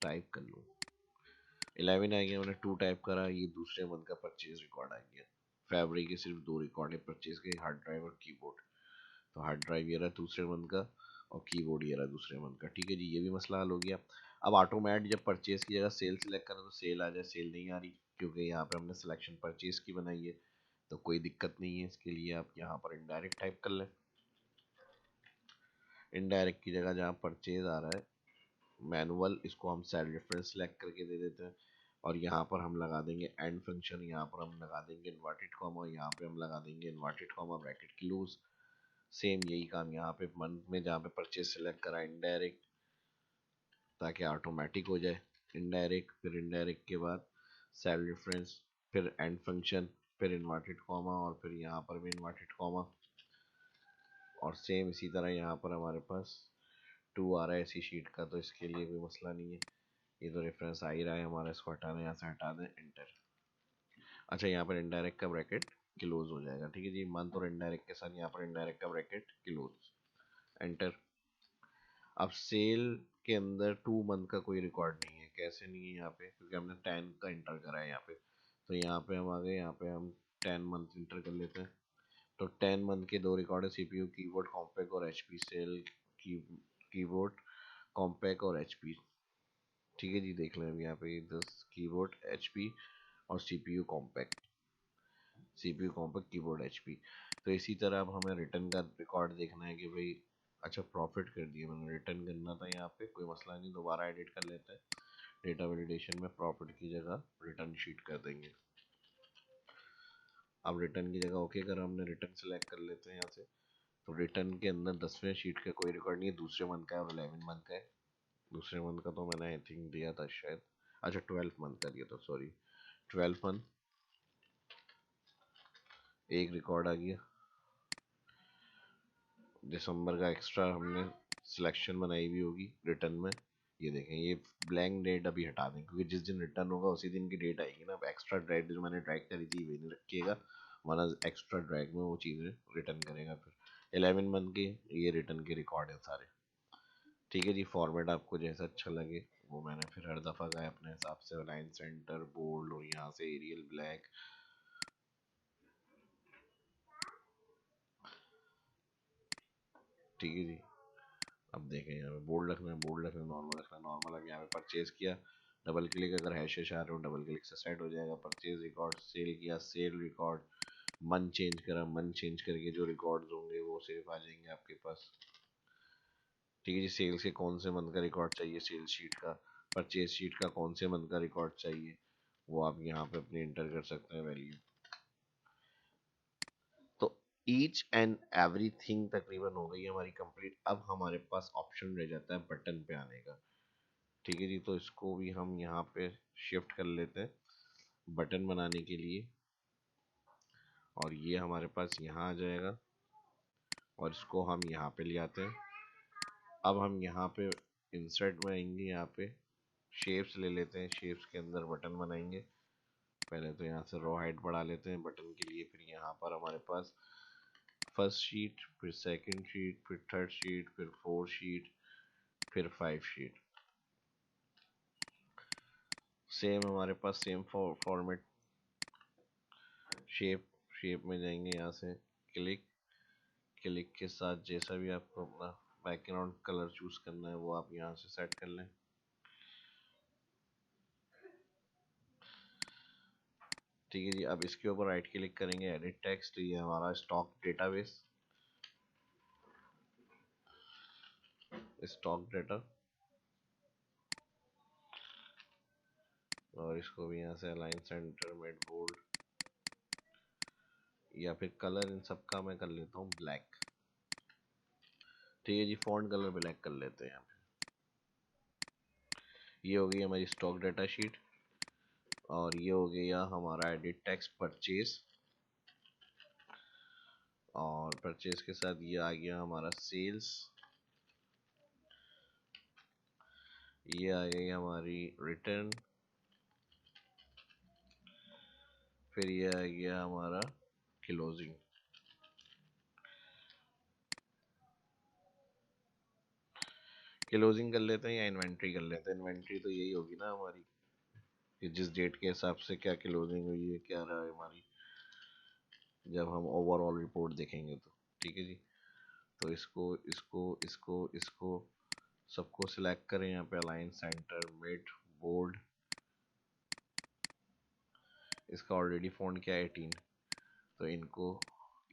टाइप कर लूँ। 11 आ गया, मैंने 2 टाइप करा, ये दूसरे मंथ का परचेज रिकॉर्ड आ गया। फरवरी के सिर्फ 2 रिकॉर्ड है परचेज के, हार्ड ड्राइव और कीबोर्ड। तो हार्ड ड्राइव ये रहा दूसरे मंथ का, और कीबोर्ड ये रहा दूसरे मंथ का, ठीक है जी। ये भी मसला हल हो गया। अब ऑटोमेट जब परचेज की जगह सेल सिलेक्ट करें तो सेल आ जाए, सेल नहीं आ रही क्योंकि यहाँ पे हमने सिलेक्शन परचेज की बनाई है, तो कोई दिक्कत नहीं है। इसके लिए आप यहाँ पर इनडायरेक्ट टाइप कर लें, इनडायरेक्ट की जगह जहाँ परचेज आ रहा है मैनुअल, इसको हम सेल रेफरेंस सेलेक्ट करके दे देते हैं, और यहाँ पर हम लगा देंगे एंड फंक्शन, यहाँ पर हम लगा देंगे इन्वर्टेड कॉमा, यहाँ पे हम लगा देंगे inverted comma bracket close. Same यही काम यहाँ पे मंथ में जहाँ पे परचेज सेलेक्ट करा इनडायरेक्ट, ताकि ऑटोमेटिक हो जाए। इनडायरेक्ट, फिर इनडायरेक्ट के बाद सेल रेफरेंस, फिर एंड फंक्शन, फिर इन्वर्टेड कॉमा, और फिर यहाँ पर भी इन्वर्टेड कॉमा। और सेम इसी तरह यहाँ पर हमारे पास 2 आ रहा है इसी शीट का, तो इसके लिए कोई मसला नहीं है, ये तो रेफरेंस आ ही रहा है हमारा, इसको हटाना, यहाँ से हटा दें, एंटर। अच्छा यहाँ पर इनडायरेक्ट का ब्रैकेट क्लोज हो जाएगा, ठीक है जी। मंथ और इनडायरेक्ट के साथ यहाँ पर इनडायरेक्ट का ब्रैकेट क्लोज, एंटर। अब सेल के अंदर 2 मंथ का कोई रिकॉर्ड नहीं है। कैसे नहीं है यहाँ पे? क्योंकि हमने 10 का इंटर करा है यहाँ पे। तो यहाँ पे हम आ गए, यहाँ पे हम 10 मंथ इंटर कर लेते हैं। तो 10 मंथ के 2 रिकॉर्ड है, सीपीयू कीबोर्ड कॉम्पैक और एचपी सेल की कीबोर्ड कॉम्पैक और एचपी। ठीक है जी, देख लें अभी यहाँ पे 10 कीबोर्ड एचपी और सीपीयू कॉम्पैक्ट कीबोर्ड एचपी। तो इसी तरह अब हमें रिटर्न का रिकॉर्ड देखना है कि भाई अच्छा प्रॉफिट कर दिया मैंने, रिटर्न करना था यहाँ पे, कोई मसला नहीं, दोबारा एडिट कर लेते हैं। डेटा वैलिडेशन में प्रॉफिट की जगह रिटर्न शीट कर देंगे। अब रिटर्न की जगह ओके कर, हमने रिटर्न सेलेक्ट कर लेते हैं यहाँ से। तो रिटर्न के अंदर 10वें शीट का कोई रिकॉर्ड नहीं है, दूसरे मंथ का है और 11 मंथ का है। दूसरे मंथ का तो मैंने आई थिंक दिया था शायद, अच्छा 12 मंथ का दिया था, सॉरी। 12 मंथ एक रिकॉर्ड आ गया। दिसंबर का एक्स्ट्रा हमने सिलेक्शन बनाई हुई होगी रिटर्न में। ये देखें, ये ब्लैंक डेट अभी हटा दें, क्योंकि जिस दिन रिटर्न होगा उसी दिन की डेट आएगी ना। अब एक्स्ट्रा ड्रैग जो मैंने ड्रैग करी थी वही नहीं रखिएगा, वरना एक्स्ट्रा ड्रैग में वो चीज़ें रिटर्न करेगा फिर। 11 मंथ के ये रिटर्न के रिकॉर्ड हैं सारे। ठीक है जी, फॉर्मेट आपको जैसा अच्छा लगे वो मैंने फिर हर दफ़ा का अपने हिसाब से अलाइन सेंटर बोल्ड और यहाँ से एरियल ब्लैक। ठीक है जी, अब देखें यहाँ पे बोल्ड रखना है, बोल्ड रखना है, नॉर्मल रखना है, नॉर्मल। अब यहाँ पे परचेज किया, डबल क्लिक अगर हैशेस आ रहे हो डबल क्लिक से सेट हो जाएगा। परचेज रिकॉर्ड, सेल किया, सेल रिकॉर्ड, मन चेंज करा, मन चेंज करके जो रिकॉर्ड्स होंगे वो सिर्फ आ जाएंगे आपके पास। ठीक है जी, सेल्स के कौन से मंथ का रिकॉर्ड चाहिए सेल शीट का, परचेज शीट का कौन से मंथ का रिकॉर्ड चाहिए, वो आप यहाँ पे अपने इंटर कर सकते हैं वैल्यू। तो ईच एंड एवरी थिंग तकरीबन हो गई है हमारी कंप्लीट। अब हमारे पास ऑप्शन रह जाता है बटन पे आने का। ठीक है जी, तो इसको भी हम यहाँ पे शिफ्ट कर लेते हैं बटन बनाने के लिए, और ये हमारे पास यहाँ आ जाएगा और इसको हम यहाँ पे ले आते हैं। अब हम यहाँ पे इंसर्ट में आएंगे, यहाँ पे शेप्स ले लेते हैं, शेप्स के अंदर बटन बनाएंगे। पहले तो यहाँ से रो हाइट बढ़ा लेते हैं बटन के लिए, फिर यहाँ पर हमारे पास फर्स्ट शीट, फिर सेकंड शीट, फिर थर्ड शीट, फिर फोर्थ शीट, फिर 5 शीट। सेम हमारे पास सेम फॉर्मेट। शेप, शेप में जाएंगे यहाँ से, क्लिक, क्लिक के साथ जैसा भी आपको अपना बैकग्राउंड कलर चूज करना है वो आप यहाँ से सेट कर लें। ठीक है जी, अब इसके ऊपर राइट क्लिक करेंगे, एडिट टेक्स्ट, ये हमारा स्टॉक डेटाबेस, स्टॉक डेटा, और इसको भी यहाँ से अलाइन सेंटर मेड बोल्ड, या फिर कलर इन सब का मैं कर लेता हूँ ब्लैक। ठीक है जी, फॉन्ट कलर ब्लैक कर लेते हैं यहाँ पे। ये हो गई हमारी स्टॉक डाटा शीट, और ये हो गया हमारा एडिट टेक्स्ट परचेज, और परचेज के साथ ये आ गया हमारा सेल्स, ये आ गई हमारी रिटर्न, फिर ये आ गया हमारा क्लोजिंग। क्लोजिंग कर लेते हैं या इन्वेंट्री कर लेते हैं? इन्वेंट्री तो यही होगी ना हमारी, कि जिस डेट के हिसाब से क्या क्लोजिंग हुई है, क्या रहा है हमारी, जब हम ओवरऑल रिपोर्ट देखेंगे तो। ठीक है जी, तो इसको इसको इसको इसको सबको सिलेक्ट करें, यहाँ पे अलाइन सेंटर मिड बोल्ड। इसका ऑलरेडी फ़ॉन्ट क्या है 18, तो इनको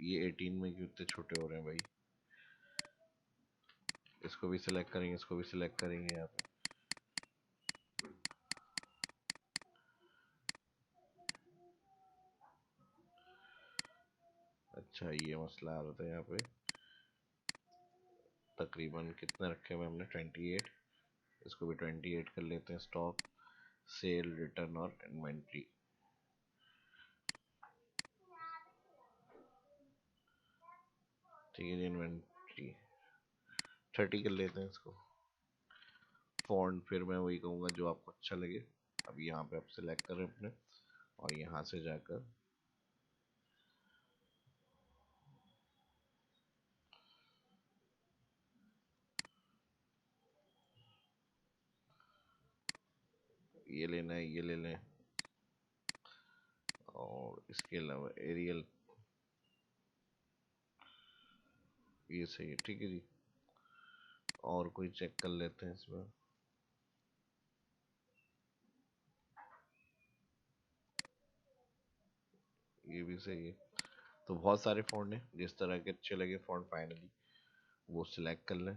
ये 18 में क्यों इतने छोटे हो रहे हैं भाई। इसको भी सिलेक्ट करेंगे, इसको भी सिलेक्ट करेंगे यहाँ पे। अच्छा ये मसला आ रहा था यहाँ पे, तकरीबन कितने रखे हुए हमने 28, इसको भी 28 कर लेते हैं। स्टॉक, सेल, रिटर्न और इन्वेंट्री। ठीक है जी, इन्वेंट्री 30 कर लेते हैं इसको। फॉन्ट फिर मैं वही कहूँगा जो आपको अच्छा लगे। अब यहाँ पे आप सिलेक्ट करें अपने, और यहाँ से जाकर ये लेना है, ये ले लें। और इसके अलावा एरियल, ये सही है, ठीक है जी। और कोई चेक कर लेते हैं इसमें। ये भी सही है। तो बहुत सारे फ़ॉन्ट हैं, जिस तरह के अच्छे लगे फ़ॉन्ट फाइनली वो सिलेक्ट कर लें।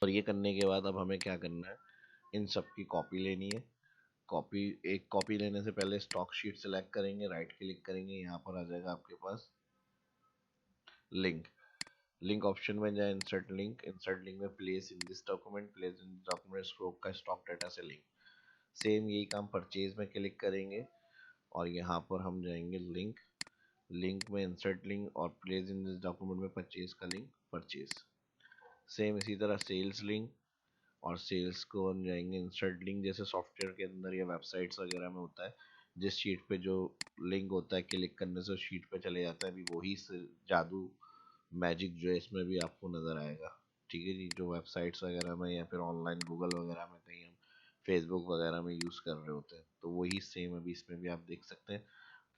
और ये करने के बाद अब हमें क्या करना है, इन सब की कॉपी लेनी है। कॉपी, एक कॉपी लेने से पहले स्टॉक शीट सेलेक्ट करेंगे, राइट क्लिक करेंगे, यहाँ पर आ जाएगा आपके पास लिंक। लिंक ऑप्शन में जाए, इंसर्ट लिंक, इंसर्ट लिंक में place in this document, place in this document scope का स्टॉक डाटा से लिंक। सेम यही काम परचेज में क्लिक करेंगे और यहाँ पर हम जाएंगे लिंक, लिंक में इंसर्ट लिंक और प्लेस इन दिस डॉक्यूमेंट में परचेज का लिंक, परचेज। सेम इसी तरह सेल्स लिंक, और सेल्स को हम जाएंगे इंसर्ट लिंक, जैसे सॉफ्टवेयर के अंदर या वेबसाइट्स वगैरह में होता है, जिस शीट पे जो लिंक होता है क्लिक करने से उस शीट पे चले जाता है, अभी वही जादू मैजिक जो है इसमें भी आपको नज़र आएगा। ठीक है जी, जो वेबसाइट्स वगैरह में या फिर ऑनलाइन गूगल वगैरह में कहीं हम फेसबुक वगैरह में यूज़ कर रहे होते हैं, तो वही सेम अभी इसमें भी आप देख सकते हैं।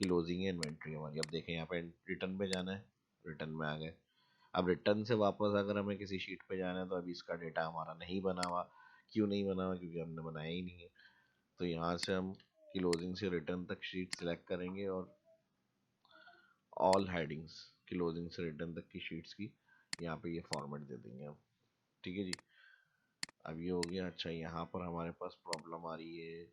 क्लोजिंग है इन्वेंट्री हमारी, अब देखें यहाँ पे रिटर्न पे जाना है, रिटर्न में आ गए। अब रिटर्न से वापस अगर हमें किसी शीट पे जाना है तो अभी इसका डेटा हमारा नहीं बना हुआ। क्यों नहीं बना हुआ? क्योंकि हमने बनाया ही नहीं है। तो यहाँ से हम क्लोजिंग से रिटर्न तक शीट सिलेक्ट करेंगे और ऑल हेडिंग्स क्लोजिंग से रिटर्न तक की शीट्स की यहाँ पे ये फॉर्मेट दे देंगे हम। ठीक है जी, अब ये हो गया। अच्छा, यहाँ पर हमारे पास प्रॉब्लम आ रही है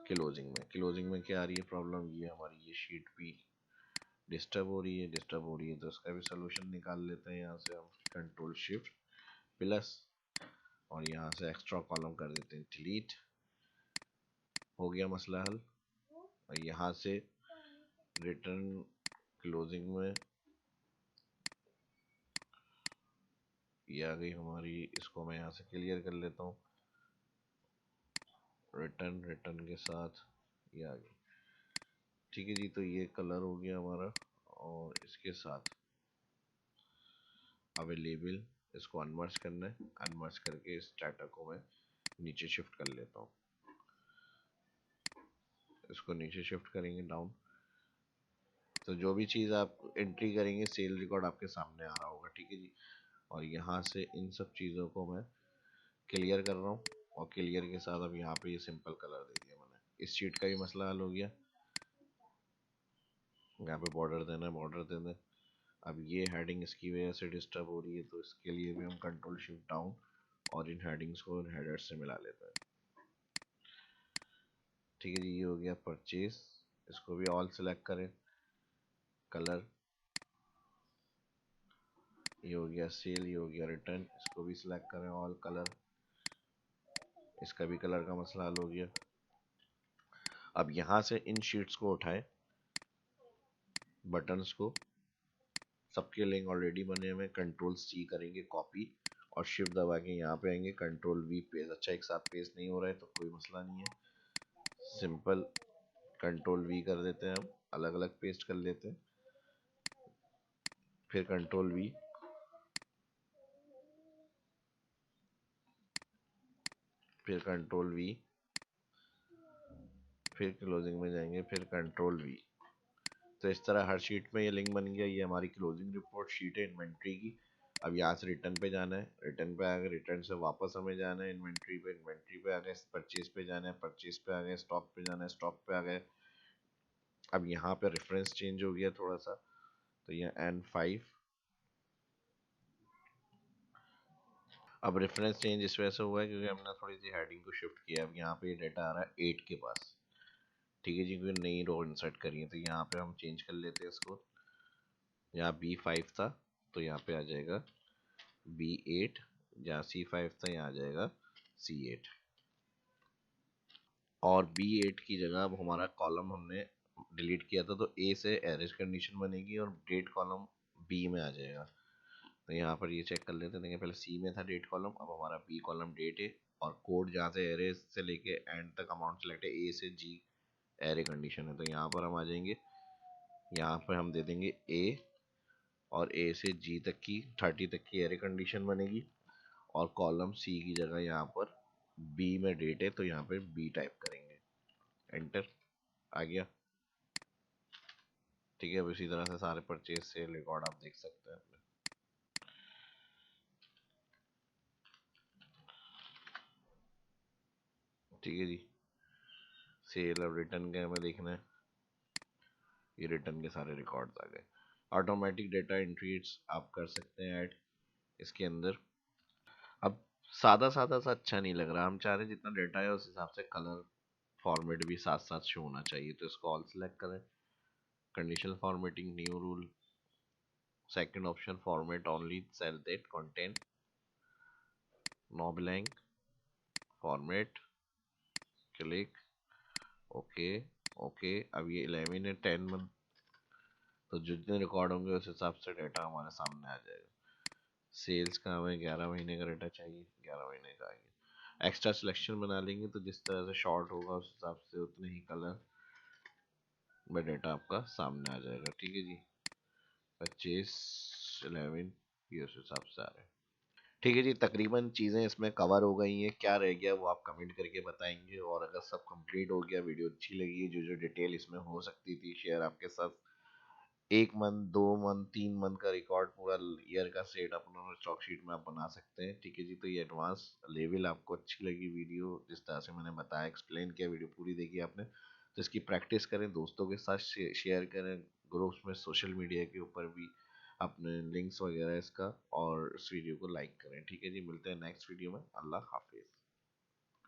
क्लोजिंग में। क्लोजिंग में क्या आ रही है प्रॉब्लम? ये हमारी ये शीट भी डिस्टर्ब हो रही है, डिस्टर्ब हो रही है। तो इसका भी सोल्यूशन निकाल लेते हैं। यहाँ से हम कंट्रोल शिफ्ट प्लस और यहाँ से एक्स्ट्रा कॉलम कर देते हैं डिलीट। हो गया मसला हल। और यहाँ से रिटर्न क्लोजिंग में ये आ गई हमारी, इसको मैं यहाँ से क्लियर कर लेता हूँ। रिटर्न, रिटर्न के साथ ये आ गई। ठीक है जी, तो ये कलर हो गया हमारा। और इसके साथ अवेलेबल, इसको अनमर्ज करना है। अनमर्ज करके इस डाटा को मैं नीचे शिफ्ट कर लेता हूँ। इसको नीचे शिफ्ट करेंगे डाउन, तो जो भी चीज़ आप एंट्री करेंगे सेल रिकॉर्ड आपके सामने आ रहा होगा। ठीक है जी, और यहाँ से इन सब चीज़ों को मैं क्लियर कर रहा हूँ। और क्लियर के साथ अब यहाँ पे ये सिंपल कलर दे दिया मैंने। इस शीट का भी मसला हल हो गया। यहाँ पे बॉर्डर देना है, बॉर्डर दे दें। अब ये हेडिंग इसकी वजह से डिस्टर्ब हो रही है, तो इसके लिए भी हम कंट्रोल शिफ्ट डाउन और इन हेडिंग्स को इन हेडर्स से मिला लेते हैं। ठीक है जी, ये हो गया परचेज। इसको भी ऑल सेलेक्ट करें। कलर, ये हो गया सेल, ये हो गया रिटर्न। इसको भी सिलेक्ट करें ऑल कलर। इसका भी कलर का मसला हल हो गया। अब यहाँ से इन शीट्स को उठाएं, बटन्स को, सबके लिंक ऑलरेडी बने हुए। कंट्रोल सी करेंगे कॉपी और शिफ्ट दबा के यहाँ पे आएंगे, कंट्रोल वी पेस्ट। अच्छा, एक साथ पेस्ट नहीं हो रहा है तो कोई मसला नहीं है, सिंपल कंट्रोल वी कर देते हैं। हम अलग अलग पेस्ट कर लेते हैं, फिर कंट्रोल वी, फिर कंट्रोल वी, फिर क्लोजिंग में जाएंगे, फिर कंट्रोल वी। तो इस तरह हर शीट में ये लिंक बन गया। ये हमारी क्लोजिंग रिपोर्ट शीट है इन्वेंट्री की। अब यहाँ से रिटर्न पे जाना है, रिटर्न पे आ गए, रिटर्न से वापस हमें जाना है इन्वेंट्री पे, इन्वेंट्री पे आ गए, परचेज पे जाना है, परचेज पे आ गए, स्टॉक पे जाना है, स्टॉक पे आ गए। अब यहाँ पे रेफरेंस चेंज हो गया थोड़ा सा, तो ये N5। अब रेफरेंस चेंज इस वजह से हुआ है क्योंकि हमने थोड़ी सी हेडिंग को शिफ्ट किया। अब यहाँ पे डेटा आ रहा है 8 के पास। ठीक है जी, क्योंकि नई रो इंसर्ट करी है, तो यहाँ पे हम चेंज कर लेते हैं इसको। यहाँ B5 था तो यहाँ पे आ जाएगा B8, जहाँ C5 था यहाँ आ जाएगा C8। और B8 की जगह अब हमारा कॉलम हमने डिलीट किया था, तो A से एरेज कंडीशन बनेगी और डेट कॉलम B में आ जाएगा। तो यहाँ पर ये चेक कर लेते हैं। देखिए, पहले C में था डेट कॉलम, अब हमारा B कॉलम डेट है। और कोड जहाँ से एरे से लेके एंड तक अमाउंट सेलेक्ट है, A से G एरे कंडीशन है। तो यहाँ पर हम आ जाएंगे, यहाँ पर हम दे देंगे A, और A से G तक की 30 तक की एरे कंडीशन बनेगी। और कॉलम सी की जगह यहाँ पर बी में डेट है तो यहाँ पे बी टाइप करेंगे, एंटर, आ गया। ठीक है, अब इसी तरह से सारे परचेज सेल रिकॉर्ड आप देख सकते हैं अपने। ठीक है जी, सेल और रिटर्न का हमें देखना है, ये रिटर्न के सारे रिकॉर्ड्स आ गए। ऑटोमेटिक डेटा एंट्रीज आप कर सकते हैं ऐड इसके अंदर। अब सादा सादा सा अच्छा नहीं लग रहा, हम चाह रहे हैं जितना डेटा है उस हिसाब से कलर फॉर्मेट भी साथ साथ शो होना चाहिए, तो इसको ऑल सेलेक्ट करें, conditional formatting, new rule, second option format only cell that contain, no blank, format, click, okay, okay. अब ये 11 है 10 मंथ, तो जितने रिकॉर्ड होंगे उस हिसाब से डेटा हमारे सामने आ जाएगा। सेल्स का हमें 11 महीने का डेटा चाहिए, 11 महीने का आएगा। एक्स्ट्रा सिलेक्शन बना लेंगे तो जिस तरह से शॉर्ट होगा उस हिसाब से उतने ही कलर में डेटा आपका सामने आ जाएगा। ठीक है जी, 25 11 ये उस हिसाब से आ रहे हैं। ठीक है जी, तकरीबन चीज़ें इसमें कवर हो गई हैं, क्या रह गया वो आप कमेंट करके बताएंगे। और अगर सब कंप्लीट हो गया, वीडियो अच्छी लगी, जो जो डिटेल इसमें हो सकती थी शेयर आपके साथ, 1 मंथ 2 मंथ 3 मंथ का रिकॉर्ड पूरा ईयर का सेट अपना स्टॉक शीट में आप बना सकते हैं। ठीक है जी, तो ये एडवांस लेवल आपको अच्छी लगी वीडियो, जिस तरह से मैंने बताया एक्सप्लेन किया, वीडियो पूरी देखी आपने, तो इसकी प्रैक्टिस करें, दोस्तों के साथ शेयर करें, ग्रुप्स में सोशल मीडिया के ऊपर भी अपने लिंक्स वगैरह इसका, और इस वीडियो को लाइक करें। ठीक है जी, मिलते हैं नेक्स्ट वीडियो में, अल्लाह हाफिज़।